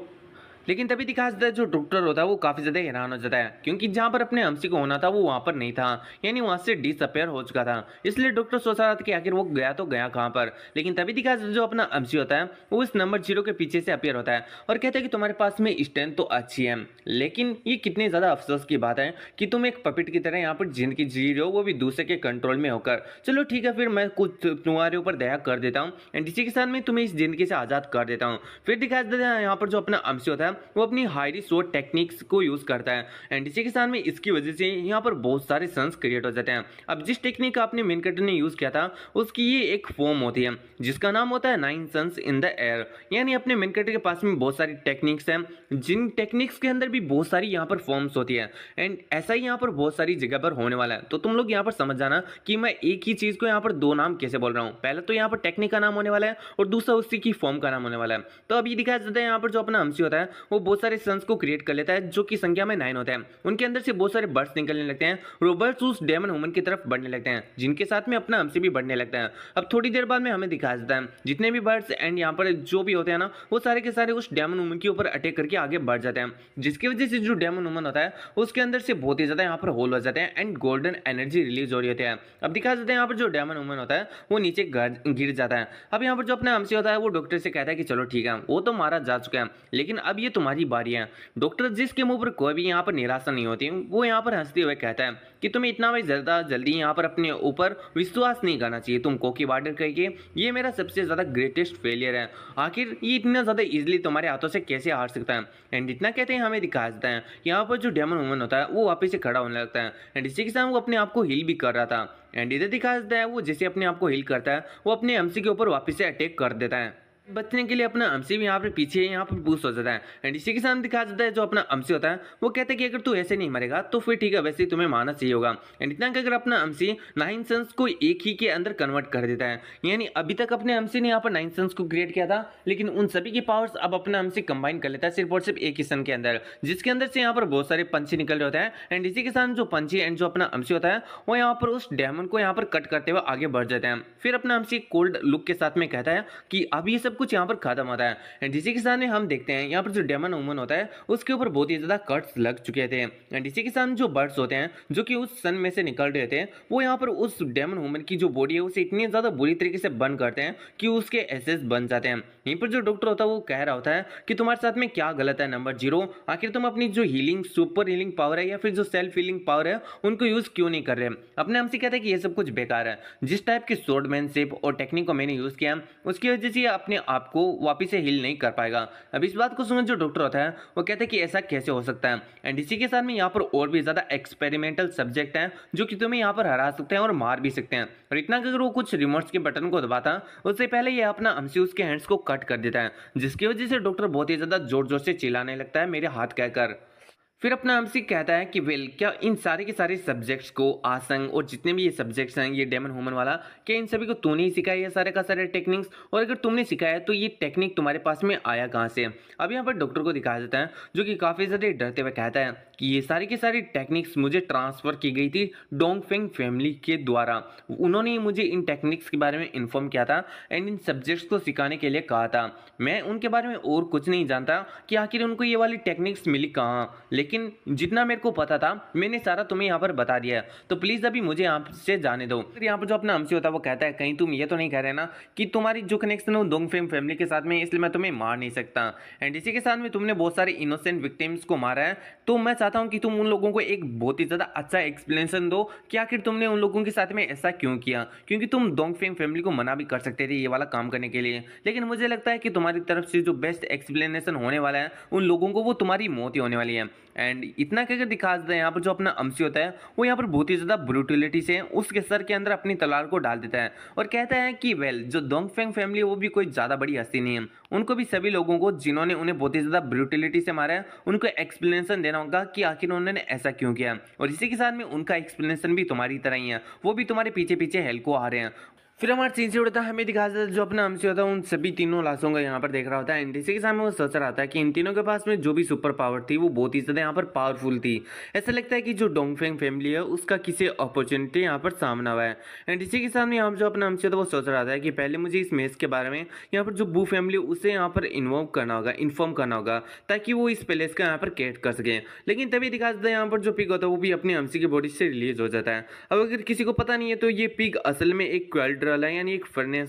लेकिन तभी दिखा जाता है जो डॉक्टर होता है वो काफ़ी ज़्यादा हैरान हो जाता है, क्योंकि जहाँ पर अपने एमसी को होना था वो वहाँ पर नहीं था, यानी वहाँ से डिसअपेयर हो चुका था। इसलिए डॉक्टर सोच रहा था कि आखिर वो गया तो गया कहाँ पर। लेकिन तभी दिखा जाता है जो अपना एमसी होता है वो इस नंबर 0 के पीछे से अपेयर होता है और कहता है कि तुम्हारे पास में स्ट्रेंथ तो अच्छी है, लेकिन ये कितनी ज़्यादा अफसोस की बात है कि तुम एक पपिट की तरह यहाँ पर जिंदगी जी रहे हो, वो भी दूसरे के कंट्रोल में होकर। चलो ठीक है, फिर मैं कुछ तुम्हारे ऊपर दया कर देता हूँ एंड इसी के साथ में तुम्हें इस जिंदगी से आज़ाद कर देता हूँ। फिर दिखा जाता है यहाँ पर जो अपना एमसी होता है वो अपनी हाई शॉर्ट टेक्निक्स को यूज करता है एंड इसी के साथ में इसकी वजह से यहाँ पर बहुत सारे सन्स क्रिएट हो जाते हैं। अब जिस टेक्निक का अपने मेन कैरेक्टर ने यूज किया था उसकी ये एक फॉर्म होती है जिसका नाम होता है 9 सन्स इन द एयर, यानी अपने मेन कैरेक्टर के पास में बहुत सारी टेक्निक्स हैं, जिन टेक्निक्स के अंदर भी बहुत सारी यहाँ पर फॉर्म्स होती है एंड ऐसा ही यहाँ पर बहुत सारी जगह पर होने वाला है। तो तुम लोग यहाँ पर समझ जाना कि मैं एक ही चीज को यहाँ पर दो नाम कैसे बोल रहा हूँ। पहले तो यहाँ पर टेक्निक का नाम होने वाला है और दूसरा उसी की फॉर्म का नाम होने वाला है। तो अब ये दिखाया जाता है यहाँ पर जो अपना एमसी होता है वो बहुत सारे सन्स को क्रिएट कर लेता है जो कि संख्या में 9 होते हैं। उनके अंदर से बहुत सारे बर्ड्स निकलने लगते हैं, रोबर्ट्स उस डेमन वुमन की तरफ बढ़ने लगते हैं, जिनके साथ में अपना एमसी भी बढ़ने लगता है। अब थोड़ी देर बाद में हमें दिखाया जाता है जितने भी बर्ड्स एंड यहाँ पर जो भी होते हैं ना वो सारे के सारे उस डेमन वुमन के ऊपर अटैक करके आगे बढ़ जाते हैं, जिसकी वजह से जो डेमन वुमन होता है उसके अंदर से बहुत ही ज्यादा यहाँ पर होल हो जाते हैं एंड गोल्डन एनर्जी रिलीज हो रही होती है। अब दिखाया जाता है यहाँ पर जो डेमन वुमन होता है वो नीचे गिर जाता है। अब यहाँ पर जो अपना एमसी होता है वो डॉक्टर से कहता है कि चलो ठीक है वो तो मारा जा चुका है, लेकिन अब ये तुम्हारी बारी है। डॉक्टर जिसके मुंह पर कोई भी यहाँ पर निराशा नहीं होती वो यहाँ पर हंसते हुए कहता है कि तुम्हें इतना भी ज़्यादा जल्दी यहाँ पर अपने ऊपर विश्वास नहीं करना चाहिए। तुम कोकी वाटर कहिए ये मेरा सबसे ज़्यादा ग्रेटेस्ट फेलियर है, आखिर ये इतना ज़्यादा इजीली तुम्हारे हाथों से कैसे हार सकता है। एंड इतना कहते हैं हमें दिखाया जाता है यहाँ पर जो डेमन वुमन होता है वो वापस से खड़ा होने लगता है एंड इसी के साथ वो अपने आप को हील भी कर रहा था एंड इधर दिखाया जाता है वो जैसे अपने आप को हील करता है वो अपने एमसी के ऊपर वापस से अटैक कर देता है। बचने के लिए अपना एमसी भी यहाँ पर पीछे यहाँ पर बूस्ट हो जाता है एंड इसी के साथ दिखाया जाता है जो अपना एमसी होता है वो कहता है कि अगर तू ऐसे नहीं मरेगा तो फिर ठीक है, वैसे ही तुम्हें मारना चाहिए होगा। एंड इतना कि अगर अपना एमसी 9 सन्स को एक ही के अंदर कन्वर्ट कर देता है, यानी अभी तक अपने एमसी ने यहाँ पर 9 सन्स को क्रिएट किया था लेकिन उन सभी की पावर्स अब अपना एमसी कंबाइन कर लेता है सिर्फ और सिर्फ एक ही सन के अंदर, जिसके अंदर से यहाँ पर बहुत सारे पंछी निकल रहे होते हैं एंड इसी के साथ जो पंछी एंड जो अपना एमसी होता है वो यहाँ पर उस डेमन को यहाँ पर कट करते हुए आगे बढ़ जाते हैं। फिर अपना एमसी कोल्ड लुक के साथ में कहता है कि अब ये सब कुछ यहाँ पर खत्म है एंड इसी के साथ हम देखते हैं यहाँ पर जो डेमन वुमन होता है उसके ऊपर बहुत ही ज्यादा कट्स लग चुके थे एंड इसी के साथ जो बर्ड्स होते हैं जो कि उस सन में से निकल रहे थे वो यहाँ पर उस डेमन वुमन की जो बॉडी है उसे इतनी ज्यादा बुरी तरीके से बंद करते हैं कि उसके एसेस बन जाते हैं। यहीं पर जो डॉक्टर होता है वो कह रहा होता है कि तुम्हारे साथ में क्या गलत है नंबर 0, आखिर तुम अपनी जो हीलिंग सुपर हीलिंग पावर है या फिर जो सेल्फ हीलिंग पावर है उनको यूज क्यों नहीं कर रहे। अपने एमसी कहता है कि ये सब कुछ बेकार है, जिस टाइप की स्वॉर्डमैनशिप और टेक्निक को मैंने यूज किया उसकी वजह से अपने आप को वापिस से हील नहीं कर पाएगा। अब इस बात को सुन जो डॉक्टर होता है वो कहता है कि ऐसा कैसे हो सकता है एंड इसी के साथ में यहाँ पर और भी ज्यादा एक्सपेरिमेंटल सब्जेक्ट हैं जो कि तुम्हें यहाँ पर हरा सकते हैं और मार भी सकते हैं। और इतना कि अगर वो कुछ रिमोट्स के बटन को दबाता उससे पहले ये अपना एमसी उसके हैंड्स को कट कर देता है, जिसकी वजह से डॉक्टर बहुत ही ज्यादा जोर जोर से चिल्लाने लगता है मेरे हाथ कहकर। फिर अपना एमसी कहता है कि वेल क्या इन सारे के सारे सब्जेक्ट्स को आसंग और जितने भी ये सब्जेक्ट्स हैं ये डेमन वुमन वाला, क्या इन सभी को तूने ही सिखाया ये सारे का सारे टेक्निक्स, और अगर तुमने सिखाया तो ये टेक्निक तुम्हारे पास में आया कहाँ से। अब यहाँ पर डॉक्टर को दिखाया जाता है जो कि काफ़ी ज़्यादा डरते हुए कहता है कि ये सारी की सारी टेक्निक्स मुझे ट्रांसफ़र की गई थी डोंगफेंग फैमिली के द्वारा, उन्होंने मुझे इन टेक्निक्स के बारे में इन्फॉर्म किया था एंड इन सब्जेक्ट्स को सिखाने के लिए कहा था। मैं उनके बारे में और कुछ नहीं जानता कि आखिर उनको ये वाली टेक्निक्स मिली कहाँ, लेकिन जितना मेरे को पता था मैंने सारा तुम्हें यहाँ पर बता दिया है, तो प्लीज़ अभी मुझे यहाँ से जाने दो। फिर यहाँ पर जो अपना एमसी होता है वो कहता है कहीं तुम ये तो नहीं कह रहे ना कि तुम्हारी जो कनेक्शन है वो डोंगफेंग फैमिली के साथ में, इसलिए मैं तुम्हें मार नहीं सकता एंड इसी के साथ में तुमने बहुत सारे इनोसेंट विक्टिम्स को मारा है, तो मैं चाहता हूँ कि तुम उन लोगों को एक बहुत ही ज़्यादा अच्छा एक्सप्लेनेशन दो कि आखिर तुमने उन लोगों के साथ में ऐसा क्यों किया, क्योंकि तुम डोंगफेंग फैमिली को मना भी कर सकते थे ये वाला काम करने के लिए, लेकिन मुझे लगता है कि तुम्हारी तरफ से जो बेस्ट एक्सप्लेनेशन होने वाला है उन लोगों को वो तुम्हारी मौत ही होने वाली है। एंड इतना कहकर दिखा देता है यहाँ पर जो अपना अमसी होता है वो यहाँ पर बहुत ही ज़्यादा ब्रूटिलिटी से उसके सर के अंदर अपनी तलवार को डाल देता है और कहता है कि वेल जो डोंगफेंग फैमिली है वो भी कोई ज़्यादा बड़ी हस्ती नहीं है, उनको भी सभी लोगों को जिन्होंने उन्हें बहुत ही ज़्यादा ब्रूटिलिटी से मारा है उनको एक्सप्लेनेशन देना होगा कि आखिर उन्होंने ऐसा क्यों किया, और इसी के साथ में उनका एक्सप्लेनेशन भी तुम्हारी तरह ही है, वो भी तुम्हारे पीछे पीछे हेल को आ रहे हैं। फिर हमारा सीन से उड़ता है, हमें दिखा देता है जो अपना अमसी होता है उन सभी तीनों लाशों का यहाँ पर देख रहा होता है एंड इसी के सामने वो सोच रहा था कि इन तीनों के पास में जो भी सुपर पावर थी वो बहुत ही ज़्यादा यहाँ पर पावरफुल थी। ऐसा लगता है कि जो डोंगफेंग फैमिली है उसका किसी अपॉर्चुनिटी यहाँ पर सामना हुआ है एंड इसी के सामने यहाँ पर जो अपना अमसी होता है वो सोच रहा था कि पहले मुझे इस मैच के बारे में यहाँ पर जो बू फैमिली उसे यहाँ पर इन्वॉल्व करना होगा, इन्फॉर्म करना होगा ताकि वो इस पैलेस का यहाँ पर कैट कर सके। लेकिन तभी दिखा देता है यहाँ पर जो पिग होता है वो भी अपनी अमसी की बॉडी से रिलीज हो जाता है। अब अगर किसी को पता नहीं है तो ये पिग असल में एक क्वाल्ट्रल है, यानी एक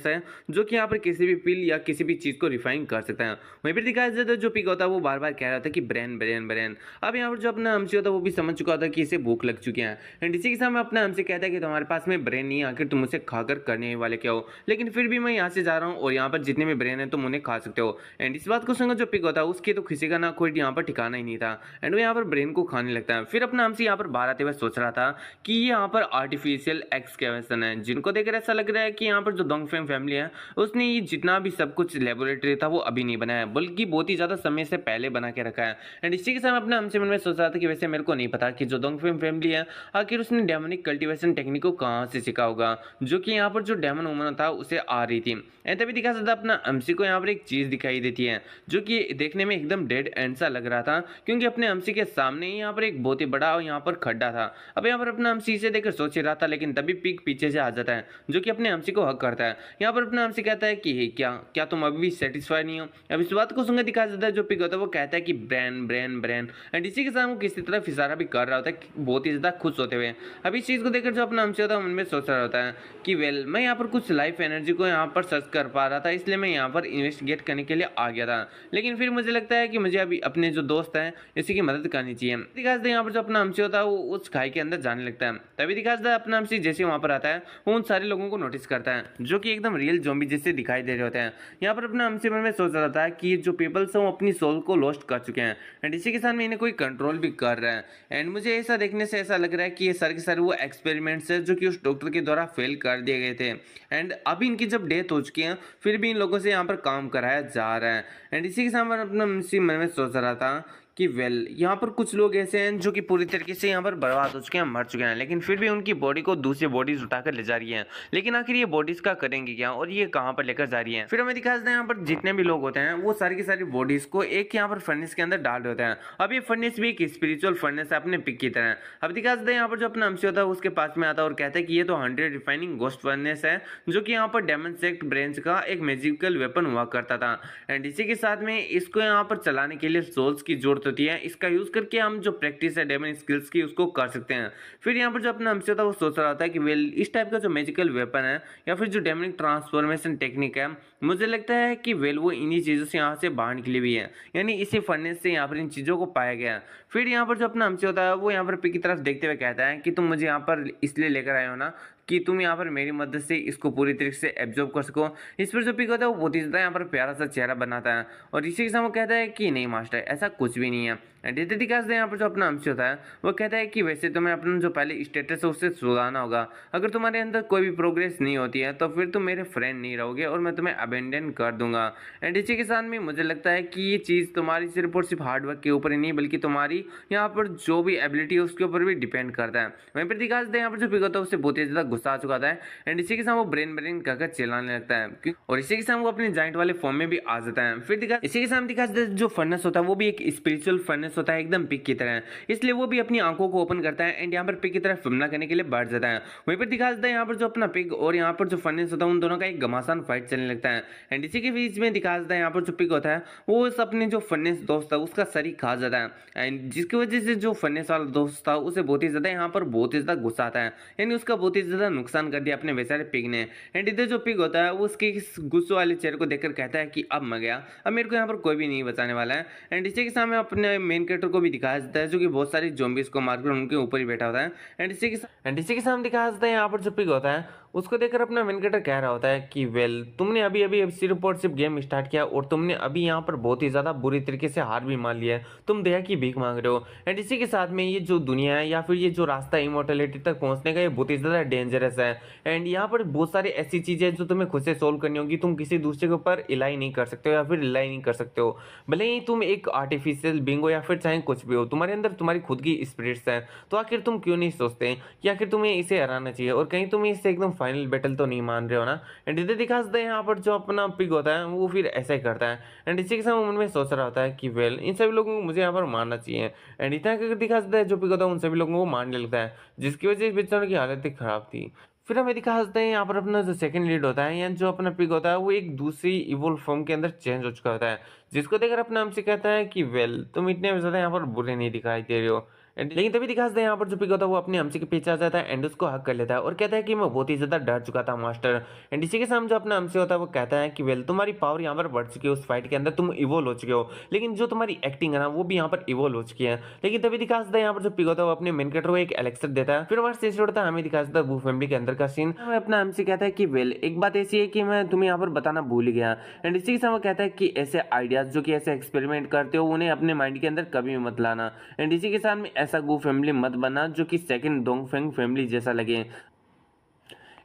है जो कि यहाँ पर किसी भी पिल या किसी भी चीज को रिफाइन कर सकता है। वहीं पर दिखाया जाता है जो पिग होता है वो बार बार कह रहा था कि ब्रेन ब्रेन ब्रेन। अब यहाँ पर जो अपना अमसी होता है वो भी समझ चुका था कि इसे भूख लग चुकी है एंड इसी के सामने अपना अमसी कहता है कि तुम्हारे पास में ब्रेन नहीं, आखिर तुम उसे खाकर करने वाले क्या हो, लेकिन फिर भी मैं यहाँ से जा रहा हूँ और यहाँ पर जितने भी ब्रेन है तुम उन्हें खा सकते हो। एंड इस बात को सुनकर जो पिग होता है उसकी तो किसी का ना कोई यहाँ पर ठिकाना ही नहीं था एंड वो यहाँ पर ब्रेन को खाने लगता है। फिर अपना अमसी यहाँ पर बाहर आते हुए सोच रहा था कि ये यहाँ पर आर्टिफिशियल एक्सकेवेशन है, जिनको देखकर ऐसा लग रहा है कि यहाँ पर जो डोंगफेंग फैमिली है उसने ये जितना भी सब कुछ लेबोरेटरी था वो अभी नहीं बनाया बल्कि बहुत ही ज्यादा समय से पहले बना के रखा है। एंड इसी के साथ अपने हमसे मन में सोच रहा था कि वैसे मेरे को नहीं पता कि जो डोंगफेंग फैमिली है आखिर उसने डेमोनिक कल्टीवेशन टेक्निक को कहाँ से सीखा होगा जो कि यहाँ पर जो डेमन वुमन था उसे आ रही थी। एंड तभी दिखा सकता अपना अमसी को यहाँ पर एक चीज दिखाई देती है जो कि देखने में एकदम डेड एंड सा लग रहा था क्योंकि अपने अमसी के सामने ही यहाँ पर एक बहुत ही बड़ा यहाँ पर खड्डा था। अब यहाँ पर अपना अमसी से देखकर सोच रहा था लेकिन तभी पिग पीछे से आ जाता है जो कि अपने अमसी को हक करता है। यहाँ पर अपना अमसी कहता है कि क्या क्या तुम अभी भी सेटिस्फाई नहीं हो। अब इस बात को सुनकर दिखा जाता है जो पिग होता है वो कहता है कि ब्रेन ब्रेन ब्रेन एंड इसी के साथ वो किसी तरह इशारा भी कर रहा होता है बहुत ही ज्यादा खुश होते हुए। अब इस चीज को देखकर जो अपना अमसी होता है मन में सोच रहा होता है कि वेल मैं यहाँ पर कुछ लाइफ एनर्जी को यहाँ पर सर्च कर पा रहा था इसलिए मैं यहाँ पर इन्वेस्टिगेट करने के लिए आ गया था, लेकिन फिर मुझे लगता है कि मुझे अभी अपने जो दोस्त हैं इसी की मदद करनी चाहिए। दिखा देता है यहाँ पर जो अपना अमसी होता है वो उस खाई के अंदर जाने लगता है। तभी दिखा देता है अपना अमसी जैसे वहाँ पर आता है वो उन सारे लोगों को नोटिस करता है जो कि एकदम रियल ज़ॉम्बी जैसे दिखाई दे रहे होते हैं। यहाँ पर अपना अमसी मन में सोच रहा था कि जो पीपल्स हैं वो अपनी सोल को लॉस्ट कर चुके हैं एंड इसी के साथ में इन्हें कोई कंट्रोल भी कर रहा है। एंड मुझे ऐसा देखने से ऐसा लग रहा है कि ये सारे के सारे वो एक्सपेरिमेंट्स है जो कि उस डॉक्टर के द्वारा फेल कर दिए गए थे एंड अभी इनकी जब डेथ हो चुकी है फिर भी इन लोगों से यहाँ पर काम कराया जा रहा है। एंड इसी के साथ अपना अमसी मन में सोच रहा था कि वेल यहाँ पर कुछ लोग ऐसे हैं जो कि पूरी तरीके से यहाँ पर बर्बाद हो चुके हैं, मर चुके हैं, लेकिन फिर भी उनकी बॉडी को दूसरी बॉडीज उठाकर ले जा रही हैं। लेकिन आखिर ये बॉडीज का करेंगे क्या और ये कहाँ पर लेकर जा रही हैं। फिर हमें दिखा देते हैं यहाँ पर जितने भी लोग होते हैं वो सारी की सारी बॉडीज को एक यहाँ पर फर्नेस के अंदर डाल होते हैं। अब ये फर्नेस भी एक स्पिरिचुअल फर्नेस है अपने पिक की तरह। अब दिखा देते हैं यहाँ पर जो अपना अमसी होता है उसके पास में आता है और कहता है कि ये तो 100 रिफाइनिंग गोस्ट फर्नेस है जो कि यहाँ पर डेमन सेक्ट ब्रेंच का एक मैजिकल वेपन हुआ करता था एंड इसी के साथ में इसको यहाँ पर चलाने के लिए सोल्स की जरूरत होती है। इसका यूज करके हम जो प्रैक्टिस है डेमन स्किल्स की उसको कर सकते हैं। फिर यहाँ पर जो अपना अमसी होता है वो सोच रहा होता है कि वेल इस टाइप का जो मैजिकल वेपन है या फिर जो डेमनिक ट्रांसफॉर्मेशन टेक्निक है मुझे लगता है कि वेल वो इन्हीं चीज़ों से यहाँ से बाहर निकली हुई है, यानी इसी फर्नेस से यहाँ पर इन चीज़ों को पाया गया। फिर यहाँ पर जो अपना अमसी होता है वो यहाँ पर पिक की तरफ देखते हुए कहता है कि तुम मुझे यहाँ पर इसलिए लेकर आए हो ना कि तुम यहाँ पर मेरी मदद से इसको पूरी तरीके से एब्जॉर्ब कर सको। इस पर जो पिक होता है वो बहुत ही ज़्यादा यहाँ पर प्यारा सा चेहरा बनाता है और इसी के साथ वो कहता है कि नहीं मास्टर ऐसा कुछ भी नहीं है। एंड यहाँ पर जो अपना अमसी होता है वो कहता है कि वैसे तुम्हें अपना जो पहले स्टेटस है उससे सुधारना होगा। अगर तुम्हारे अंदर कोई भी प्रोग्रेस नहीं होती है तो फिर तुम मेरे फ्रेंड नहीं रहोगे और मैं तुम्हें अबेंडन कर दूंगा। एंड इसी के साथ में मुझे लगता है कि ये चीज़ तुम्हारी सिर्फ और सिर्फ हार्डवर्क के ऊपर ही नहीं बल्कि तुम्हारी यहाँ पर जो भी एबिलिटी है उसके ऊपर भी डिपेंड करता है। वहीं पर दिखा देते हैं यहाँ पर जो पिक होता है उससे बहुत ही ज़्यादा गुस्सा आ चुका था एंड इसी के साथ वो ब्रेन ब्रेन कहकर चिल्लाने लगता है और इसी के साथ वो अपने जाइंट वाले फॉर्म में भी आ जाता है। फिर दिखा इसी के साथ दिखा जो फर्नेस होता है वो भी एक स्पिरिचुअल फर्नेस होता है एकदम पिक की तरह, इसलिए वो भी अपनी आंखों को ओपन करता है एंड यहाँ पर पिक की तरफ हमला करने के लिए बढ़ जाता है। वहीं पर दिखा देता है यहाँ पर जो अपना पिक और यहाँ पर जो फर्नेस होता है उन दोनों का एक घमासान फाइट चलने लगता है एंड इसी के बीच में दिखा देता है यहाँ पर जो पिक होता है वो अपने जो फर्नेस दोस्त था उसका सर ही खा जाता है एंड जिसकी वजह से जो फर्नेस वाला दोस्त था उसे बहुत ही ज्यादा यहाँ पर बहुत ही ज्यादा गुस्सा आता है, यानी उसका बहुत ही ज्यादा नुकसान कर दिया अपने बेचारे पिग ने। एंड इधर जो पिग होता है वो उसके गुस्से वाले चेहरे को देखकर कहता है कि अब मैं गया, अब मेरे को यहाँ पर कोई भी नहीं बचाने वाला है। एंड इसी के सामने अपने मेन कैरेक्टर को भी दिखाया जाता है जो कि बहुत सारी ज़ॉम्बीज को मारकर उनके ऊपर ही बैठा होता है एंड इसी के सामने दिखाया जाता है यहाँ पर जो पिग होता है उसको देखकर अपना मेन कैरेक्टर कह रहा होता है कि वेल तुमने अभी अभी सिर्फ और सिर्फ गेम स्टार्ट किया और तुमने अभी यहाँ पर बहुत ही ज़्यादा बुरी तरीके से हार भी मान लिया है, तुम दया की भीख मांग रहे हो। एंड इसी के साथ में ये जो दुनिया है या फिर ये जो रास्ता इमोर्टलिटी तक पहुँचने का, ये बहुत ही ज़्यादा डेंजरस है। एंड यहाँ पर बहुत सारी ऐसी चीज़ें हैं जो तुम्हें खुद से सोल्व करनी होगी, तुम किसी दूसरे के ऊपर इलाई नहीं कर सकते हो या फिर रिलाई नहीं कर सकते हो। भले ही तुम एक आर्टिफिशियल बीइंग हो या फिर चाहे कुछ भी हो, तुम्हारे अंदर तुम्हारी खुद की स्पिरिट्स हैं, तो आखिर तुम क्यों नहीं सोचते कि आखिर तुम्हें इसे हराना चाहिए, और कहीं तुम इससे एकदम फाइनल बैटल तो नहीं मान रहे हो ना। एंड इधर दिखा सकते हैं यहाँ पर जो अपना पिग होता है वो फिर ऐसा ही करता है। एंड इसी के साथ मन में सोच रहा होता है कि वेल इन सभी लोगों को मुझे यहाँ पर मारना चाहिए। एंड इतना करके दिखा सकता है जो पिग होता है उन सभी लोगों को मारने लगता है, जिसकी वजह से इस बेचारों की हालत ही खराब थी। फिर हमें दिखा सकते हैं यहाँ पर अपना जो सेकंड लीड होता है या जो अपना पिग होता है वो एक दूसरी इवोल्व फॉर्म के अंदर चेंज हो चुका होता है, जिसको देखकर अपना हमसे कहता है कि वेल तुम इतने ज़्यादा यहाँ पर बुरे नहीं दिखाई दे रहे हो। लेकिन तभी दिखा सकते हैं यहाँ पर जो पिग होता है वो अपने हमसे के पीछे आ जाता है एंड उसको हक कर लेता है और कहता है कि मैं बहुत ही ज़्यादा डर चुका था मास्टर। एंड इसी के सामने जो अपना हमसे होता है वो कहता है कि वेल तुम्हारी पावर यहाँ पर बढ़ चुकी है, उस फाइट के अंदर तुम इवोल्व हो चुके हो, लेकिन जो तुम्हारी एक्टिंग है ना वो भी यहाँ पर इवोल्व हो चुकी है। लेकिन तभी दिखा सकता है यहाँ पर जो पिग होता है वो अपने मेन कैरेक्टर को एक एलेक्सर देता है। फिर हमारे सीन होता है, हमें दिखा सकता है वो फैमिली के अंदर का सीन। हमें अपना हमसे कहता है कि वेल एक बात ऐसी है कि मैं तुम्हें यहाँ पर बताना भूल ही गया। एंड इसी के साथ वो कहता है कि ऐसे आइडियाज जो कि ऐसे एक्सपेरिमेंट करते हो उन्हें अपने माइंड के अंदर कभी मत लाना। एंड इसी के साथ में ऐसा गो फैमिली मत बना जो कि सेकंड डोंगफेंग फैमिली जैसा लगे।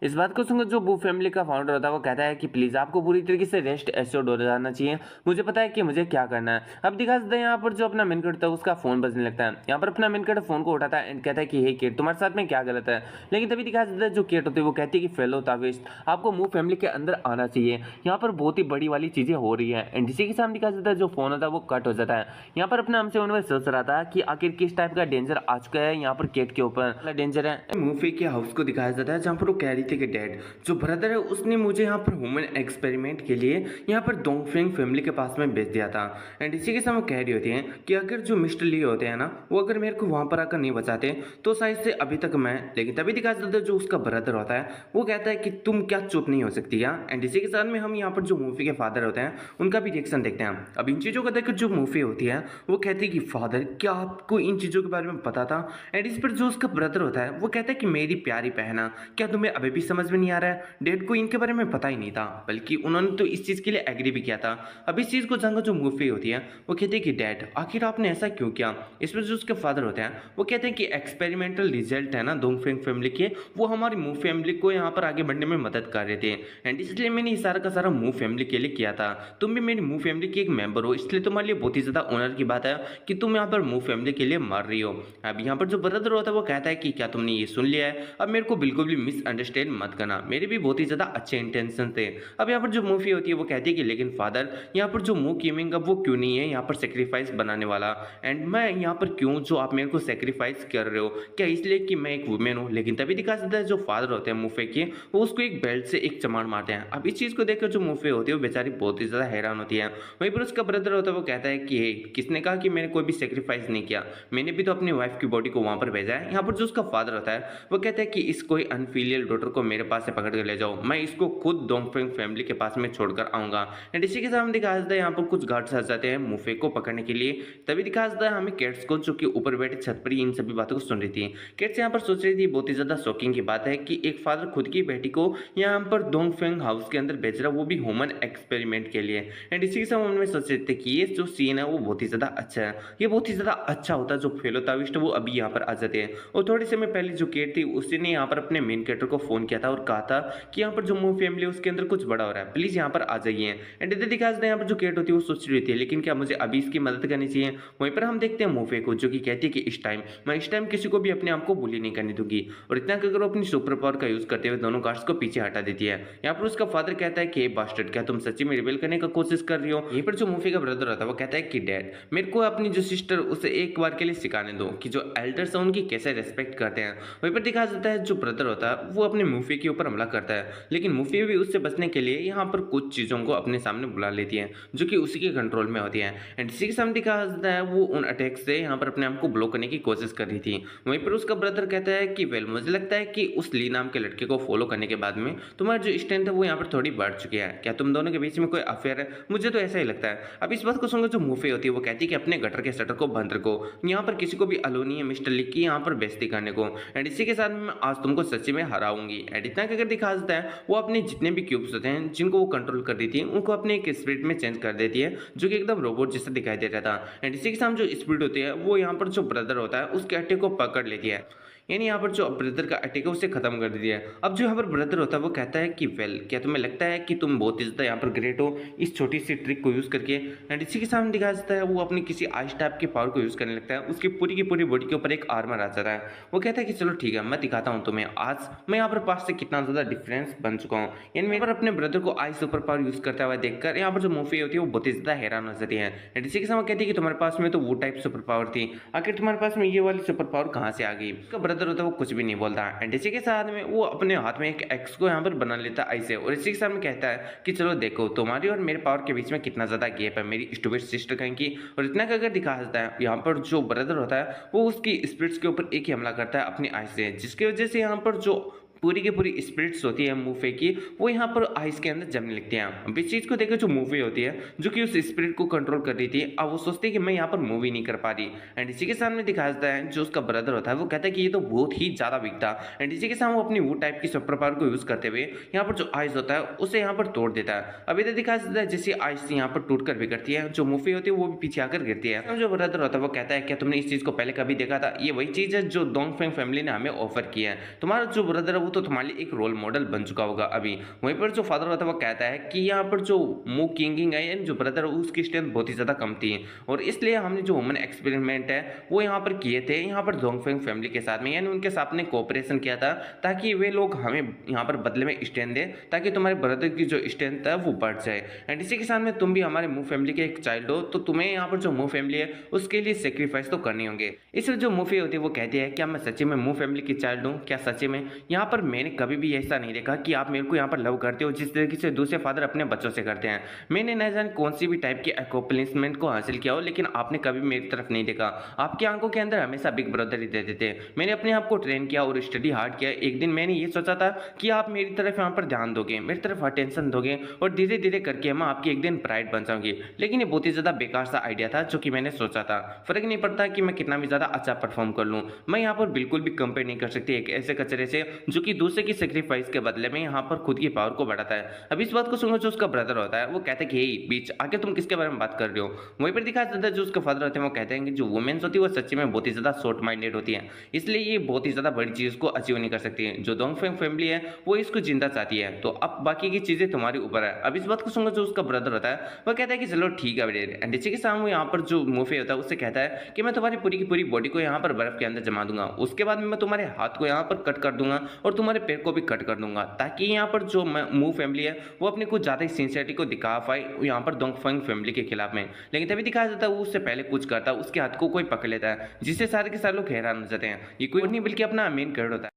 इस बात को सुनकर जो बू फैमिली का फाउंडर होता है वो कहता है कि प्लीज़ आपको पूरी तरीके से रेस्ट एश्योर्ड हो जाना चाहिए, मुझे पता है कि मुझे क्या करना है। अब दिखा सकते हैं यहाँ पर जो अपना मेन कैरेक्टर होता है उसका फोन बजने लगता है। यहाँ पर अपना मेन कैरेक्टर फोन को उठाता है एंड कहता है कि हे किड तुम्हारे साथ में क्या गलत है। लेकिन तभी दिखा सकता है जो किड होती है वो कहती है कि फेलो ताविश आपको मूव फैमिली के अंदर आना चाहिए, यहाँ पर बहुत ही बड़ी वाली चीज़ें हो रही है। एंड इसी के सामने दिखा सकता है जो फोन होता है वो कट हो जाता है। यहाँ पर अपना हमसे उन्होंने सोच रहा था कि आखिर किस टाइप का डेंजर आ चुका है यहाँ पर केट के ऊपर डेंजर है। मूवी के हाउस को दिखाया जाता है जहाँ पर वो कह रही थी कि डैड जो ब्रदर है उसने मुझे यहाँ पर ह्यूमन एक्सपेरिमेंट के लिए यहाँ पर डोंगफेंग फैमिली के पास में भेज दिया था। एंड इसी के साथ वो कह रही होती है कि अगर जो मिस्टर ली होते हैं ना वो अगर मेरे को वहाँ पर आकर नहीं बचाते तो शायद से अभी तक मैं। लेकिन तभी दिखा जाता है जो उसका ब्रदर होता है वो कहता है कि तुम क्या चुप नहीं हो सकती यार। एंड इसी के साथ में हम यहाँ पर जो मूवी के फादर होते हैं उनका भी रिएक्शन देखते हैं। अब इन चीज़ों को देखकर जो मूवी होती है वो कहती है कि फादर क्या आपको इन चीज़ों के बारे में पता था। एंड इस पर जो उसका ब्रदर होता है वो कहता है कि मेरी प्यारी बहना क्या तुम्हें अभी भी समझ में नहीं आ रहा है, डैड को इनके बारे में पता ही नहीं था, बल्कि उन्होंने तो इस चीज़ के लिए एग्री भी किया था। अब इस चीज़ को जानकर जो मूवी होती है वो कहती है कि डैड आखिर आपने ऐसा क्यों किया। इस पर जो उसके फादर होते हैं वो कहते हैं कि एक्सपेरिमेंटल रिजल्ट है ना डोंगफेंग फैमिली के, वो हमारी मूव फैमिली को यहाँ पर आगे बढ़ने में मदद कर रहे थे। एंड इसलिए मैंने ये सारा का सारा मूव फैमिली के लिए किया था। तुम भी मेरी मूव फैमिली की एक मेंबर हो, इसलिए तुम्हारे लिए बहुत ही ज़्यादा ऑनर की बात है कि तुम यहाँ पर मूव फैमिली के लिए मर रही हो। अब यहाँ पर जो ब्रदर होता है वो कहता है कि क्या तुमने ये सुन लिया है, अब मेरे को बिल्कुल भी मिसअंडरस्टैंड मत करना, मेरे भी बहुत ही ज़्यादा अच्छे इंटेंशन थे। अब यहाँ पर जो मूवी होती है वो कहती है कि लेकिन फादर यहाँ पर जो मूव गेमिंग अब वो क्यों नहीं है यहाँ पर सेक्रीफाइस बनाने वाला, एंड मैं यहाँ पर क्यों जो आप मेरे को सेक्रीफाइस कर रहे हो, क्या इसलिए कि मैं एक वुमेन हूँ। लेकिन तभी दिखा सकता है जो फादर होते हैं मूफे के वो उसको एक बेल्ट से एक चमाड़ मारते हैं। अब इस चीज़ को देखकर जो मूफे होती है वो बेचारी बहुत ही ज़्यादा हैरान होती है। वहीं पर उसका ब्रदर होता है वो कहता है कि किसने कहा कि मैंने कोई भी सेक्रीफाइस नहीं किया, मैंने भी तो अपनी वाइफ की बॉडी को वहाँ पर भेजा है। यहाँ पर जो उसका फादर होता है वो कहता है कि इस कोई अनफिलियल डॉटर को मेरे पास से पकड़ कर ले जाओ, मैं इसको खुद डोंगफेंग फैमिली के पास में छोड़कर आऊंगा। एंड इसी के साथ दिखा जाता है यहाँ पर कुछ गार्ड्स आ जाते हैं मूफे को पकड़ने के लिए। तभी दिखा जाता है हमें कैट्स को जो कि ऊपर बैठे छत पर इन सभी बातों को सुन रही थी। कैट्स यहाँ पर सोच रही थी बहुत ही ज्यादा शॉकिंग की बात है कि एक फादर खुद की बेटी को यहाँ पर डोंगफेंग हाउस के अंदर भेज रहा, वो भी ह्यूमन एक्सपेरिमेंट के लिए। एंड इसी के साथ उनमें सोच रहे थे कि ये जो सीन है वो बहुत ही ज्यादा अच्छा है, ये बहुत ही ज्यादा अच्छा होता है जो फेलोताविस्ट वो अभी यहाँ पर आ जाते हैं। और थोड़े समय पहले जो केट थी उसने यहाँ पर अपने मेन कैरेक्टर को फोन किया था और कहा था कि यहाँ पर जो मूव फैमिली है उसके अंदर कुछ बड़ा हो रहा है, प्लीज यहाँ पर आ जाइए। एंड इधर दिखा यहाँ पर जो केट होती है वो सोच रही थी लेकिन क्या मुझे अभी इसकी मदद करनी चाहिए। वहीं पर हम देखते हैं मूफे को जो कि कहती है कि इस टाइम किसी को भी अपने आप को बुली नहीं करने दूंगी। और इतना कर वो अपनी सुपर पावर का यूज करते हुए दोनों गार्ड्स को पीछे हटा देती है। यहाँ पर उसका फादर कहता है कि बास्टर्ड क्या तुम सच्ची में रिबेल करने का कोशिश कर रही हो। यहीं पर जो मूफे का ब्रदर होता है वो कहता है कि डैड मेरे को अपनी जो सिस्टर उसे एक बार के लिए सिखाने दो कि जो एल्डर्स हैं उनकी कैसे रेस्पेक्ट करते हैं। वहीं पर दिखा जाता है जो ब्रदर होता है वो अपने मूफे के ऊपर हमला करता है, लेकिन मूफे भी उससे बचने के लिए यहाँ पर कुछ चीजों को अपने सामने बुला लेती है जो कि उसी के कंट्रोल में होती है। एंड इसी के सामने दिखा जाता है वो उन अटैक से यहाँ पर अपने आप को ब्लॉक करने की कोशिश कर रही थी। वहीं पर उसका ब्रदर कहता है कि वेल मुझे लगता है कि उस ली नाम के लड़के को फॉलो करने के बाद में तुम्हारी जो स्ट्रेंथ है वो यहाँ पर थोड़ी बढ़ चुकी है, क्या तुम दोनों के बीच में कोई अफेयर है, मुझे तो ऐसा ही लगता है। अब इस बात को सुनकर जो मूफे होती है वो कहती है कि अपने गटर के शटर को बंद रखो, यहाँ पर किसी को भी अलो नहीं है मिस्टर ली की यहाँ पर बेइज्जती करने को। एंड इसी के साथ मैं आज तुमको सच्ची में हराऊंगी। एंड इतना कि अगर दिखा देता है वो अपने जितने भी क्यूब्स होते हैं जिनको वो कंट्रोल कर देती है उनको अपने एक स्पिरिट में चेंज कर देती है, जो कि एकदम रोबोट जैसा दिखाई दे रहा था। एंड इसी के साथ जो स्पिरिट होती है वो यहाँ पर जो ब्रदर होता है उसके अट्टे को पकड़ लेती है, यानी यहाँ पर जो ब्रदर का अटैक है उसे खत्म कर दिया है। अब जो यहाँ पर ब्रदर होता है वो कहता है कि वेल, क्या तुम्हें लगता है कि तुम बहुत ही ज़्यादा यहाँ पर ग्रेट हो इस छोटी सी ट्रिक को यूज़ करके। एंड इसी के सामने दिखाया जाता है वो अपनी किसी आइस टाइप के पावर को यूज़ करने लगता है, उसकी पूरी की पूरी बॉडी के ऊपर एक आर्मर आ जाता है। वो कहता है कि चलो ठीक है, मैं दिखाता हूँ तुम्हें आज मैं यहाँ पर पास से कितना ज़्यादा डिफरेंस बन चुका हूँ। यानी मैं पर अपने ब्रदर को आई सुपर पावर यूज़ करता हुआ देखकर यहाँ पर जो मूवी होती है वो बहुत ही ज़्यादा हैरान हो जाती है। एंड इसी के सामने कहती है कि तुम्हारे पास में तो वो टाइप सुपर पावर थी, आखिर तुम्हारे पास में ये वाली सुपर पावर कहाँ से आ गई। उसका ब्रदर होता है वो कुछ भी नहीं बोलता। एंड इसी के साथ में वो अपने हाथ में एक एक्स को यहाँ पर बना लेता है ऐसे, और इसी के साथ में कहता है कि चलो देखो तुम्हारी और मेरे पावर के बीच में कितना ज्यादा गैप है, मेरी स्टूपिड सिस्टर कहीं की। और इतना अगर दिखा देता है यहाँ पर जो ब्रदर होता है वो उसकी स्पिरिट्स के ऊपर एक ही हमला करता है अपनी आइस से, जिसकी वजह से यहाँ पर जो पूरी की पूरी स्पिरिट्स होती है मूवी की वो यहाँ पर आइस के अंदर जमने लगती हैं। अब इस चीज़ को देखो जो मूवी होती है जो कि उस स्पिरिट को कंट्रोल कर रही थी, अब वो सोचती है कि मैं यहाँ पर मूवी नहीं कर पा रही। एंड इसी के सामने दिखाया जाता है जो उसका ब्रदर होता है वो कहता है कि ये तो बहुत ही ज़्यादा वीक था। एंड इसी के सामने वो अपनी वो टाइप की सुपर पावर को यूज़ करते हुए यहाँ पर जो आइस होता है उसे यहाँ पर तोड़ देता है। अब इधर दिखाया जाता है जैसे आइस यहाँ पर टूट कर बिगड़ती है, जो मूवी होती है वो भी पीछे आकर गिरती है। जो ब्रदर होता है वो कहता है क्या तुमने इस चीज़ को पहले कभी देखा था, ये वही चीज़ है जो डोंगफेंग फैमिली ने हमें ऑफर किया है, तुम्हारा जो ब्रदर है वो तो तुम्हारे लिए एक रोल मॉडल बन चुका होगा अभी। वहीं पर जो फादर होता है वो कहता है कि यहाँ पर जो मू किंगिंग है यानी जो ब्रदर है उसकी स्ट्रेंथ बहुत ही ज़्यादा कम थी, और इसलिए हमने जो ह्यूमन एक्सपेरिमेंट है वो यहाँ पर किए थे यहाँ पर डोंगफेंग फैमिली के साथ में, यानी उनके साथ में कोऑपरेशन किया था ताकि वे लोग हमें यहाँ पर बदले में स्ट्रेंथ दें ताकि तुम्हारे ब्रदर की जो स्ट्रेंथ है वो बढ़ जाए। एंड इसी के साथ में तुम भी हमारे मू फैमिली के एक चाइल्ड हो, तो तुम्हें यहाँ पर जो मू फैमिली है उसके लिए सेक्रीफाइस तो करनी होंगे। इसलिए जो मूवी होती है वो कहती है क्या मैं सच्ची में मू फैमिली की चाइल्ड हूँ, क्या सच्ची में यहाँ पर मैंने कभी भी ऐसा नहीं देखा कि आप मेरे को यहाँ पर लव करते हो जिस तरीके से दूसरे फादर अपने बच्चों से करते हैं। मैंने न जाने कौन सी भी टाइप की अकॉम्प्लिशमेंट को हासिल किया हो, लेकिन आपने कभी मेरी तरफ नहीं देखा। आपकी आंखों के अंदर हमेशा बिग ब्रदर ही देते थे। मैंने अपने आप को ट्रेन किया और स्टडी हार्ड किया। एक दिन मैंने ये सोचा था कि आप मेरी तरफ यहाँ पर ध्यान दोगे, मेरी तरफ अटेंशन दोगे, और धीरे धीरे करके मैं आपकी एक दिन प्राइड बन जाऊंगी। लेकिन ये बहुत ही ज़्यादा बेकार सा आइडिया था जो कि मैंने सोचा था। फर्क नहीं पड़ता कि मैं कितना भी ज़्यादा अच्छा परफॉर्म कर लूँ, मैं यहाँ पर बिल्कुल भी कंपेयर नहीं कर सकती एक ऐसे कचरे से जो कि दूसरे की सेक्रीफाइस के बदले में यहाँ पर खुद की पावर को बढ़ाता है। अब इस बात को सुनो जो उसका ब्रदर होता है वो कहता है कि हे बीच आके तुम किसके बारे में बात कर रहे हो। वहीं पर दिखाया जाता है जो उसका फादर होते हैं वो कहते हैं कि जो वुमेन्स होती है वो सच्ची में बहुत ही ज़्यादा शॉर्ट माइंडेड होती है, इसलिए ये बहुत ही ज़्यादा बड़ी चीज़ को अचीव नहीं कर सकती है। जो डोंगफेंग फैमिली है वो इसको जिंदा चाहती है, तो अब बाकी की चीज़ें तुम्हारे ऊपर है। अब इस बात को सुनो जो उसका ब्रदर होता है वो कहता है कि चलो ठीक है बेटे। एंड इसी के सामने यहाँ पर जो मूवी होता है उससे कहता है कि मैं तुम्हारी पूरी की पूरी बॉडी को यहाँ पर बर्फ के अंदर जमा दूंगा, उसके बाद मैं तुम्हारे हाथ को यहाँ पर कट कर दूंगा और तुम्हारे पैर को भी कट कर दूंगा, ताकि यहाँ पर जो मू फैमिली है वो अपनी कुछ ज़्यादा ही सिंसियरिटी को दिखा पाए यहाँ पर डोंगफेंग फैमिली के खिलाफ में। लेकिन तभी दिखाया जाता है वो उससे पहले कुछ करता है, उसके हाथ को कोई पकड़ लेता है जिससे सारे के सारे लोग हैरान हो जाते हैं। ये कोई नहीं बल्कि अपना मेन कैरेक्टर होता है।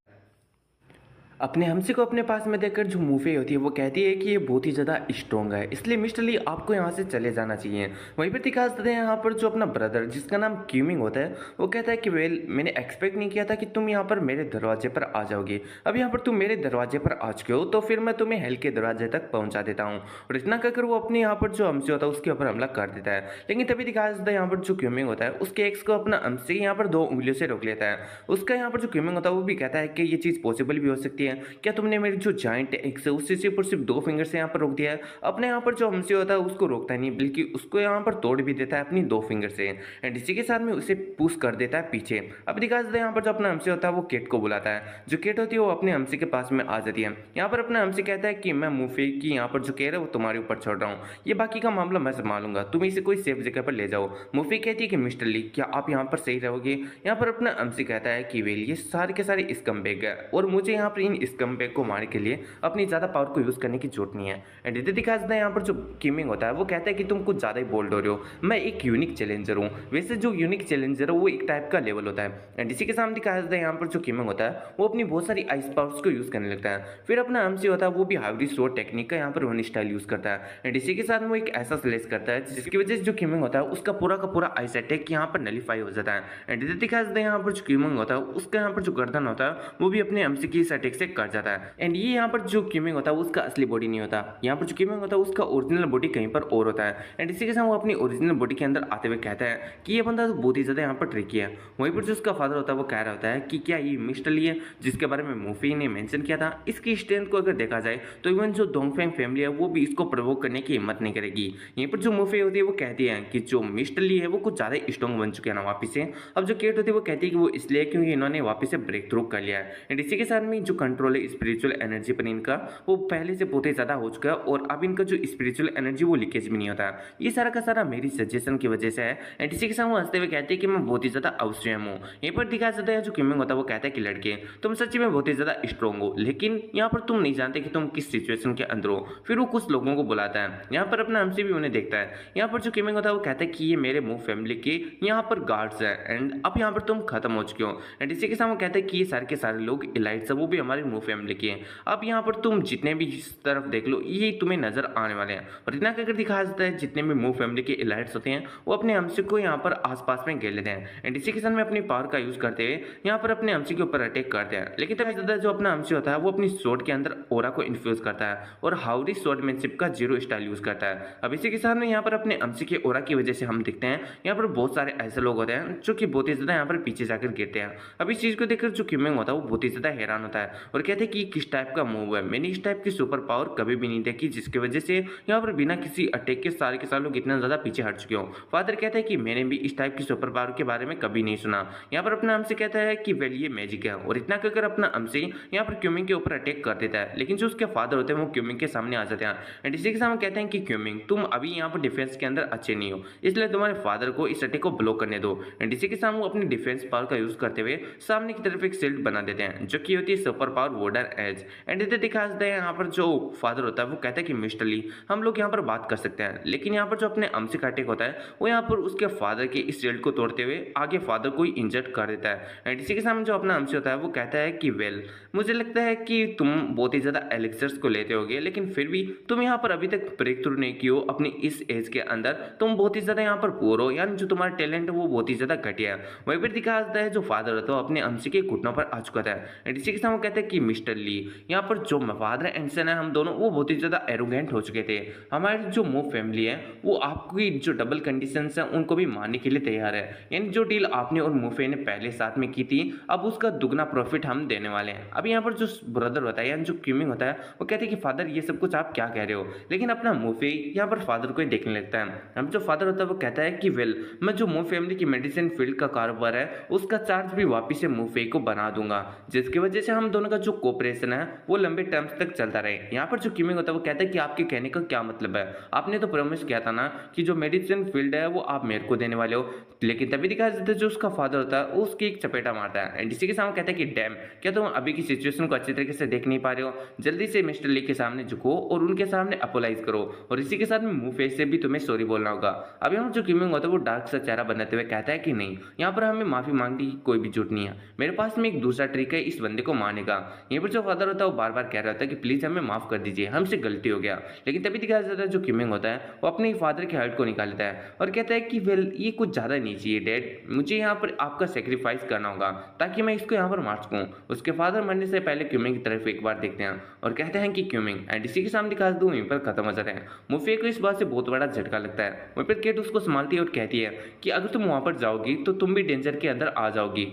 अपने हमसे को अपने पास में देखकर जो मूवी होती है वो कहती है कि ये बहुत ही ज़्यादा स्ट्रॉन्ग है, इसलिए मिस्टर ली आपको यहाँ से चले जाना चाहिए। वहीं पर दिखा देते हैं यहाँ पर जो अपना ब्रदर जिसका नाम क्यूमिंग होता है वो कहता है कि वेल मैंने एक्सपेक्ट नहीं किया था कि तुम यहाँ पर मेरे दरवाजे पर आ जाओगे। अब यहाँ पर तुम मेरे दरवाजे पर आ चुके हो तो फिर मैं तुम्हें हेल के दरवाजे तक पहुँचा देता हूँ। और इतना कहकर वो अपने यहाँ पर जो हमसे होता है उसके ऊपर हमला कर देता है। लेकिन तभी दिखाया जाता है यहाँ पर जो क्यूमिंग होता है उसके एक्स को अपना हमसे यहाँ पर 2 उंगलियों से रोक लेता है। उसका यहाँ पर जो क्यूमिंग होता है वो भी कहता है कि ये चीज़ पॉसिबल भी हो सकती है, क्या तुमने मेरी जो जॉइंट एक्स है उससे सिर्फ 2 फिंगर से यहाँ पर रोक दिया है। अपने यहाँ पर जो हमसे होता है उसको रोकता नहीं बल्कि उसको यहाँ पर तोड़ भी देता है अपनी 2 फिंगर से। एंड इसी के साथ में उसे पुश कर देता है पीछे। अब दिखा देता है यहाँ पर जो अपना हमसे होता है वो केट को बुलाता है। जो केट होती है वो अपने हमसे के पास में आ जाती है। यहाँ पर अपना हमसे कहता है कि मैं मूवी की यहाँ पर जो केयर है वो तुम्हारे ऊपर छोड़ रहा हूँ, ये बाकी का मामला मैं संभालूंगा, तुम इसे कोई सेफ जगह पर ले जाओ। मूवी कहती है कि मिस्टर ली क्या आप यहाँ पर सही रहोगे। यहाँ पर अपना हमसे कहता है कि वेल ये सारे के सारे स्कम्बैग है और मुझे यहाँ पर इन स्कम्बैग को मारने के लिए अपनी ज़्यादा पावर को यूज़ करने की जरूरत नहीं है। एंड इधर दिखा जाता है यहाँ पर जो किमिंग होता है वो कहता है कि तुम कुछ ज़्यादा ही बोल्ड हो रहे हो, मैं एक यूनिक चैलेंजर हूँ। वैसे जो यूनिक चैलेंजर है वो एक टाइप का लेवल होता है। एंड इसी के सामने दिखाया जाता है यहाँ पर जो किमिंग होता है वो अपनी बहुत सारी आइस पावर्स को यूज़ करने लगता है। फिर अपना एमसी होता है वो भी हाइब्रिड स्टोर टेक्निक का यहाँ पर वन स्टाइल यूज़ करता है। एंड इसी के साथ वो एक ऐसा स्लेस करता है जिसकी वजह से जो किमिंग होता है उसका पूरा का पूरा आइस अटैक यहाँ पर नलीफाई हो जाता है। एंड इधर दिखाया जाता है यहाँ पर जो किमिंग होता है उसका यहाँ पर जो गर्दन होता है वो भी अपने एमसी की इस अटैक से कर जाता है। एंड ये यहाँ पर जो क्यूमिंग होता है वो उसका असली बॉडी नहीं होता, यहाँ पर जो क्यूमिंग होता है उसका ओरिजिनल बॉडी कहीं पर और होता है। एंड इसी के साथ वो अपनी ओरिजिनल बॉडी के अंदर आते हुए कहता है कि ये बंदा तो बहुत ही ज्यादा यहाँ पर ट्रिकी है। वहीं पर जो उसका फादर होता है वो कह रहा होता है कि क्या ये मिस्टर ली है जिसके बारे में मूफी ने मेंशन किया था, इसकी स्ट्रेंथ को अगर देखा जाए तो इवन जो डोंगफेंग फैमिली है वो भी इसको प्रोवोक करने की हिम्मत नहीं करेगी। यहीं पर जो मूफी होती है वो कहती है कि जो मिस्टर ली है वो कुछ ज्यादा स्ट्रॉन्ग बन चुके हैं ना वापिस से। अब जो केट होती है वो कहती है कि वो इसलिए क्योंकि इन्होंने वापस से ब्रेक थ्रू कर लिया है। एंड इसी के साथ में जो कंट्रोल है स्पिरिचुअल एनर्जी पर इनका वो पहले से बहुत ही ज्यादा हो चुका है और अब इनका जो स्पिरिचुअल एनर्जी वो लीकेज भी नहीं होता। ये सारा का सारा मेरी सजेशन की वजह से है। एंड इसी के साथ वो हंसते हुए कहते हैं कि मैं बहुत ही ज्यादा अवश्यम हूँ। यहीं पर दिखाया जाता है जो किमिंग होता है वो कहता है कि लड़के तुम सच्ची में बहुत ही ज्यादा स्ट्रॉन्ग हो, लेकिन यहाँ पर तुम नहीं जानते कि तुम किस सिचुएशन के अंदर हो। फिर वो कुछ लोगों को बुलाता है, यहाँ पर अपना हमसे भी उन्हें देखता है। यहाँ पर जो किमिंग होता है वो कहता है कि ये मेरे मूव फैमिली के यहाँ पर गार्ड्स है एंड अब यहाँ पर तुम खत्म हो चुके हो। एंड इसी के साथ वो कहते हैं कि ये सारे के सारे लोग इलाइट्स है वो भी हमारे मूव फैमिली के हैं। अब यहाँ पर तुम जितने भी इस तरफ देख लो ये तुम्हें नजर आने वाले हैं। और इतना अगर दिखाया जाता है जितने भी मूव फैमिली के इलाइट्स होते हैं वो अपने हमसे को यहाँ पर आसपास में घेर लेते हैं। एंड इसी के साथ में अपनी पावर का यूज करते हुए यहाँ पर अपने हमसे के ऊपर अटैक करते हैं। लेकिन तभी ज्यादा जो अपना हमसे होता है वो अपनी स्वॉर्ड के अंदर ओरा को इन्फ्यूज करता है और हाउडी स्वॉर्डमैनशिप का जीरो स्टाइल यूज करता है। अब इसी के साथ में यहाँ पर अपने हमसे के ओरा की वजह से हम दिखते हैं यहाँ पर बहुत सारे ऐसे लोग होते हैं जो कि बहुत ही ज्यादा यहाँ पर पीछे जाकर गिरते हैं। अब इस चीज को देखकर जो किमिंग होता है वो बहुत ही ज्यादा हैरान होता है और कहते हैं कि किस टाइप का मूव है, मैंने इस टाइप की सुपर पावर कभी भी नहीं देखी जिसकी वजह से यहाँ पर बिना किसी अटैक के सारे लोग इतना ज्यादा पीछे हट चुके हो। फादर कहता है कि मैंने भी इस टाइप की सुपर पावर के बारे में कभी नहीं सुना। यहाँ पर अपना हमसे कहता है कि वेल ये मैजिक है और इतना कहकर अपना हमसे यहाँ पर क्यूमिंग के ऊपर अटैक कर देता है। लेकिन जो उसके फादर होते हैं वो क्यूमिंग के सामने आ जाते हैं एंड इसी के सामने कहते हैं कि क्यूमिंग तुम अभी यहाँ पर डिफेंस के अंदर अच्छे नहीं हो, इसलिए तुम्हारे फादर को इस अटैक को ब्लॉक करने दो। एंड इसी के सामने वो अपनी डिफेंस पावर का यूज करते हुए सामने की तरफ एक शील्ड बना देते हैं जो कि होती है सुपर पावर वॉर्डर एज। एंड इधर दिखा देते हैं यहाँ पर जो फादर होता है वो कहता है कि मिस्टर ली हम लोग यहाँ पर बात कर सकते हैं। लेकिन यहाँ पर जो अपने हमसे का अटैक होता है वो यहाँ पर उसके फादर के इस शील्ड को तोड़ते हुए आगे फादर को इंजर्ड कर देता है। एंड इसी के सामने जो अपना हमसे होता है वो कहता है कि वेल मुझे लगता है कि तुम बहुत ही ज्यादा एलिक्सर्स को लेते होगे लेकिन फिर भी तुम यहाँ पर अभी तक ब्रेक थ्रू नहीं की हो अपनी इस एज के अंदर, तुम बहुत ही ज्यादा यहाँ पर पुअर हो, यानी जो तुम्हारा टैलेंट है वो बहुत ही ज्यादा घटिया है। वहीं पर दिखाया जाता है जो फादर होता है अपने हमसे के घुटनों पर आ चुका था। एंड इसी के साथ वो कहते हैं कि मिस्टर ली यहाँ पर जो फादर एंड सन है हम दोनों वो बहुत ही ज्यादा एरोगेंट हो चुके थे। हमारी जो मूव फैमिली है वो आपकी जो डबल कंडीशंस हैं उनको भी मानने के लिए तैयार है, यानी जो डील आपने और मूफे ने पहले साथ में की थी अब उसका दुगना प्रॉफिट हम देने वाले हैं। अब यहाँ पर जो ब्रदर होता है यानी जो क्यूमिंग होता है वो कहते हैं कि फादर ये सब कुछ आप क्या कह रहे हो, लेकिन अपना मूफे यहाँ पर फादर को ही देखने लगता है। अब जो फादर होता है वो कहता है कि वेल मैं जो मूव फैमिली की मेडिसिन फील्ड का कारोबार है उसका चार्ज भी वापिस से मूफे को बना दूंगा जिसकी वजह से हम दोनों का जो कोऑपरेशन है वो लंबे टर्म्स तक चलता रहे। यहाँ पर जो क्यूमिंग होता है वो कहता है कि आपके कहने का क्या मतलब है, आपने तो प्रॉमिस किया था ना कि जो मेडिसिन फील्ड है वो आप मेरे को देने वाले हो। लेकिन तभी दिखाया जाता है जो उसका फादर होता है वो उसकी एक चपेटा मारता है एंड इसी के सामने कहता है कि डैम क्या तुम अभी की सिचुएशन को अच्छी तरीके से देख नहीं पा रहे हो, जल्दी से मिस्टर ली के सामने झुको और उनके सामने अपोलाइज करो और इसी के साथ में मुंह फेस से भी तुम्हें सॉरी बोलना होगा। अब यहाँ जो क्यूमिंग होता है वो डार्क सा चेहरा बनाते हुए कहता है कि नहीं यहाँ पर हमें माफी मांगने की कोई भी जरूरत नहीं है, मेरे पास में एक दूसरा ट्रिक है इस बंदे को मारने का। यहीं पर जो फादर होता है वो बार बार कह रहा होता है कि प्लीज हमें माफ कर दीजिए हमसे गलती हो गया। लेकिन तभी दिखाया जाता है जो क्यूमिंग होता है वो अपने फादर के हार्ट को निकाल लेता है और कहता है कि वेल ये कुछ ज्यादा नहीं चाहिए डैड, मुझे यहाँ पर आपका सेक्रीफाइस करना होगा ताकि मैं इसको यहाँ पर मार सकूँ। उसके फादर मरने से पहले क्यूमिंग की तरफ एक बार देखते हैं और कहते हैं कि क्यूमिंग एंड इसी के सामने दिखा दूं वहीं पर खत्म हो जाते हैं। मुफे को इस बात से बहुत बड़ा झटका लगता है। वहीं पर केट उसको संभालती है और कहती है कि अगर तुम वहां पर जाओगी तो तुम भी डेंजर के अंदर आ जाओगी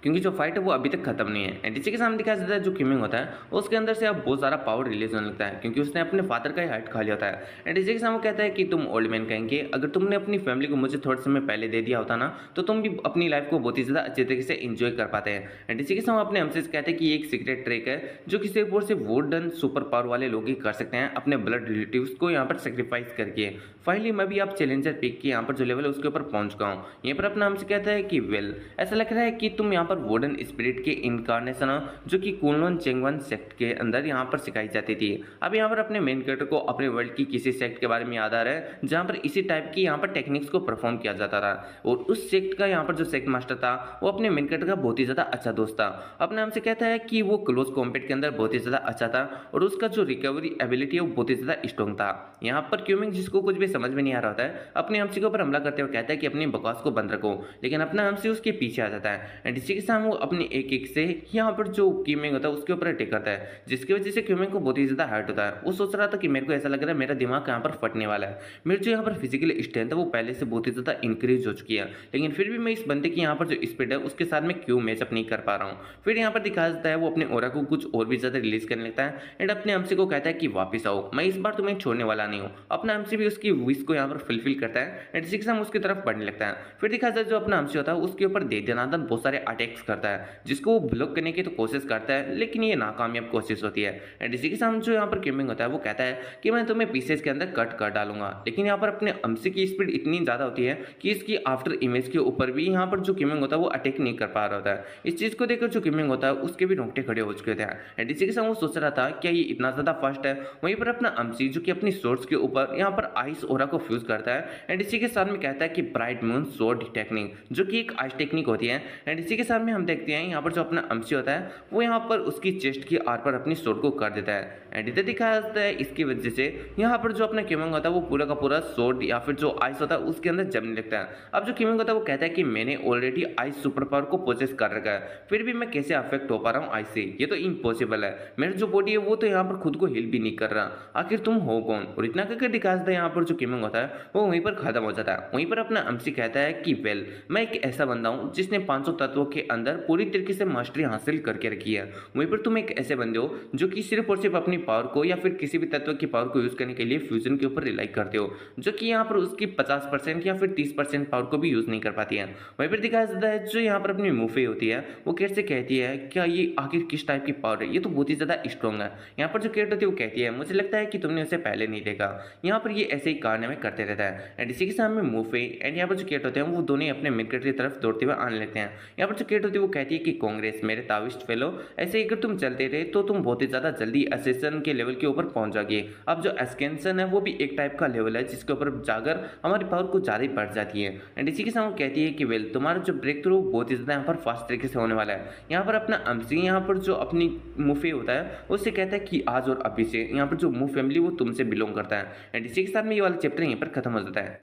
क्योंकि जो फाइट है वो अभी तक खत्म नहीं है। एंड इसी के सामने दिखाया जाता है जो क्यूमिंग होता है उसके अंदर से अब बहुत सारा पावर रिलीज होने लगता है क्योंकि उसने अपने फादर का ही हार्ट खा लिया होता है। एंड इसी के सामने कहता है कि तुम ओल्ड मैन कहेंगे अगर तुमने अपनी फैमिली को मुझे थोड़े समय पहले दे दिया होता ना तो तुम भी अपनी लाइफ को बहुत ही ज्यादा अच्छे तरीके से इंजॉय कर पाते हैं। एंड इसी के सामने अपने हमसे कहते हैं कि एक सीक्रेट ट्रिक है जो किसी ऊपर से वोडन सुपर पावर वाले लोग ही कर सकते हैं अपने ब्लड रिलेटिव्स को यहाँ पर सेक्रीफाइस करके। फाइनली मैं भी आप चैलेंजर पिक के यहाँ पर जो लेवल है उसके ऊपर पहुंच गया हूँ। यहाँ पर अपना हमसे कहता है कि वेल ऐसा लग रहा है कि तुम यहाँ पर वोडन स्पिरिट के इनकारनेशन हो जो कि कुनलुन चेंगवन सेक्ट के अंदर यहाँ पर सिखाई जाती थी। अब यहाँ पर अपने मेन कैरेक्टर को अपने वर्ल्ड की किसी सेक्ट के बारे में याद आ रहा है जहाँ पर इसी टाइप की यहाँ पर टेक्निक्स को परफॉर्म किया जाता था और उस सेक्ट का यहाँ पर जो सेक्ट मास्टर था वो अपने मेन कैरेक्टर का बहुत ही ज्यादा अच्छा दोस्त था। अपने हमसे कहता है कि वो क्लोज कॉम्बैट के अंदर बहुत ही ज्यादा अच्छा था और उसका जो रिकवरी एबिलिटी है वो बहुत ही ज्यादा स्ट्रॉन्ग था। यहाँ पर क्यूमिंग जिसको कुछ भी समझ में नहीं आ रहा होता है अपने हमसे के ऊपर हमला करते हुए कहता है कि अपनी बकवास को बंद रखो, लेकिन अपना हमसे उसके पीछे आ जाता है। एंड इसी इसी के साथ वो अपनी एक-एक से यहाँ पर जो क्यूमिंग होता है उसके ऊपर अटैक करता है, जिसकी वजह से क्यूमिंग को बहुत ही ज़्यादा हर्ट होता है। वो सोच रहा था कि मेरे को ऐसा लग रहा है मेरा दिमाग यहाँ पर फटने वाला है। मेरी जो यहाँ पर फिजिकल स्ट्रेंथ है वो पहले से बहुत ही ज़्यादा इंक्रीज हो चुकी है, लेकिन फिर भी मैं इस बंदे की यहाँ पर जो स्पीड है उसके साथ में क्यों मैचअप नहीं कर पा रहा हूँ। फिर यहाँ पर दिखाया जाता है वो अपने ऑरा को कुछ और भी ज़्यादा रिलीज करने लगता है एंड अपने एमसी को कहता है कि वापस आओ, मैं इस बार तुम्हें छोड़ने वाला नहीं हूँ। अपना एमसी भी उसकी विश को यहाँ पर फुलफिल करता है एंड इसी के साथ उसकी तरफ बढ़ने लगता है। फिर दिखाया जाता है जो अपना एमसी होता है उसके ऊपर दे दनादन बहुत सारे अटैक्स करता है, जिसको वो ब्लॉक करने की तो कोशिश करता है, लेकिन ये नाकामयाब कोशिश होती है। एंड इसी के साथ जो यहाँ पर किमिंग होता है वो कहता है कि मैं तुम्हें पीसेस के अंदर कट कर डालूंगा, लेकिन यहाँ पर अपने एमसी की स्पीड इतनी ज़्यादा होती है कि इसकी आफ्टर इमेज के ऊपर भी यहाँ पर जो किमिंग होता है वो अटैक नहीं कर पा रहा होता है। इस चीज़ को देखकर जो किमिंग होता है उसके भी रोंगटे खड़े हो चुके थे एंड इसी के साथ वो सोच रहा था क्या ये इतना ज़्यादा फास्ट है। वहीं पर अपना एमसी जो कि अपनी सोर्ड्स के ऊपर यहाँ पर आइस ओरा को फ्यूज करता है एंड इसी के साथ में कहता है कि ब्राइट मून सोर्ड टेक्निक, जो कि एक आइस टेक्निक होती है। एंड इसी के साथ में हम देखते हैं यहाँ पर जो अपना एमसी होता है वो यहाँ पर उसकी चेस्ट की आर पर अपनी सोर्ड को कर देता है एंड इधर दिखाया जाता है इसकी वजह से यहाँ पर जो अपना किमिंग होता है वो पूरा का पूरा सोर्ड या फिर जो आइस होता है उसके अंदर जमने लगता है। अब जो किमिंग होता है वो कहता है कि मैंने ऑलरेडी आइस सुपर पावर को पोजेस कर रखा है, फिर भी मैं कैसे अफेक्ट हो पा रहा हूँ आइस से, ये तो इम्पॉसिबल है। मेरी जो बॉडी है वो तो यहाँ पर खुद को हिल भी नहीं कर रहा, आखिर तुम हो कौन। और इतना करके दिखाया जाता है यहाँ पर जो किमिंग होता है वो वहीं पर खत्म हो जाता है। वहीं पर अपना एमसी कहता है कि वेल मैं एक ऐसा बंदा हूँ जिसने 500 तत्वों के अंदर पूरी तरीके से मास्टरी हासिल करके रखी है। वहीं पर तुम एक ऐसे बंदे हो जो कि सिर्फ और सिर्फ अपनी पावर को या फिर किसी भी तत्व की पावर को यूज करने के लिए फ्यूजन के ऊपर रिलाई करते हो, जो कि यहाँ पर उसकी 50% या फिर 30% पावर को भी यूज नहीं कर पाती है। वहीं पर दिखाया जाता है जो यहाँ पर अपनी मुफे होती है वो कैसे कहती है क्या ये आखिर किस टाइप की पावर है, ये तो बहुत ही ज्यादा स्ट्रॉन्ग है। यहाँ पर जो कैरेक्टर होती है वो कहती है मुझे लगता है कि तुमने उसे पहले नहीं देखा, यहाँ पर ये ऐसे ही कारनामे करते रहता है। एंड इसी के सामने मुफे एंड यहाँ पर जो कैरेक्टर होते हैं वो दोनों अपने मिडगेट की तरफ दौड़ते हुए आने लगते हैं। यहाँ पर जो कैरेक्टर होती है वो कहती है कि कांग्रेस मेरे ताविस्ट फेलो, ऐसे ही अगर तुम चलते रहे तो तुम बहुत ही ज्यादा जल्दी असेसन के लेवल के ऊपर पहुंच जाओगे। अब जो एस्केंसन है वो भी एक टाइप का लेवल है जिसके ऊपर जाकर हमारी पावर कुछ ज़्यादा ही बढ़ जाती है। एंड इसी के साथ वो कहती है कि वेल तुम्हारा जो ब्रेक थ्रू बहुत ही ज़्यादा यहाँ पर फास्ट तरीके से होने वाला है। यहाँ पर अपना एमसी यहाँ पर जो अपनी मुफे होता है उससे कहता है कि आज और अभी से यहाँ पर जो मू फैमिली वो तुमसे बिलोंग करता है। एंड इसी के साथ में ये वाला चैप्टर यहीं पर खत्म हो जाता है।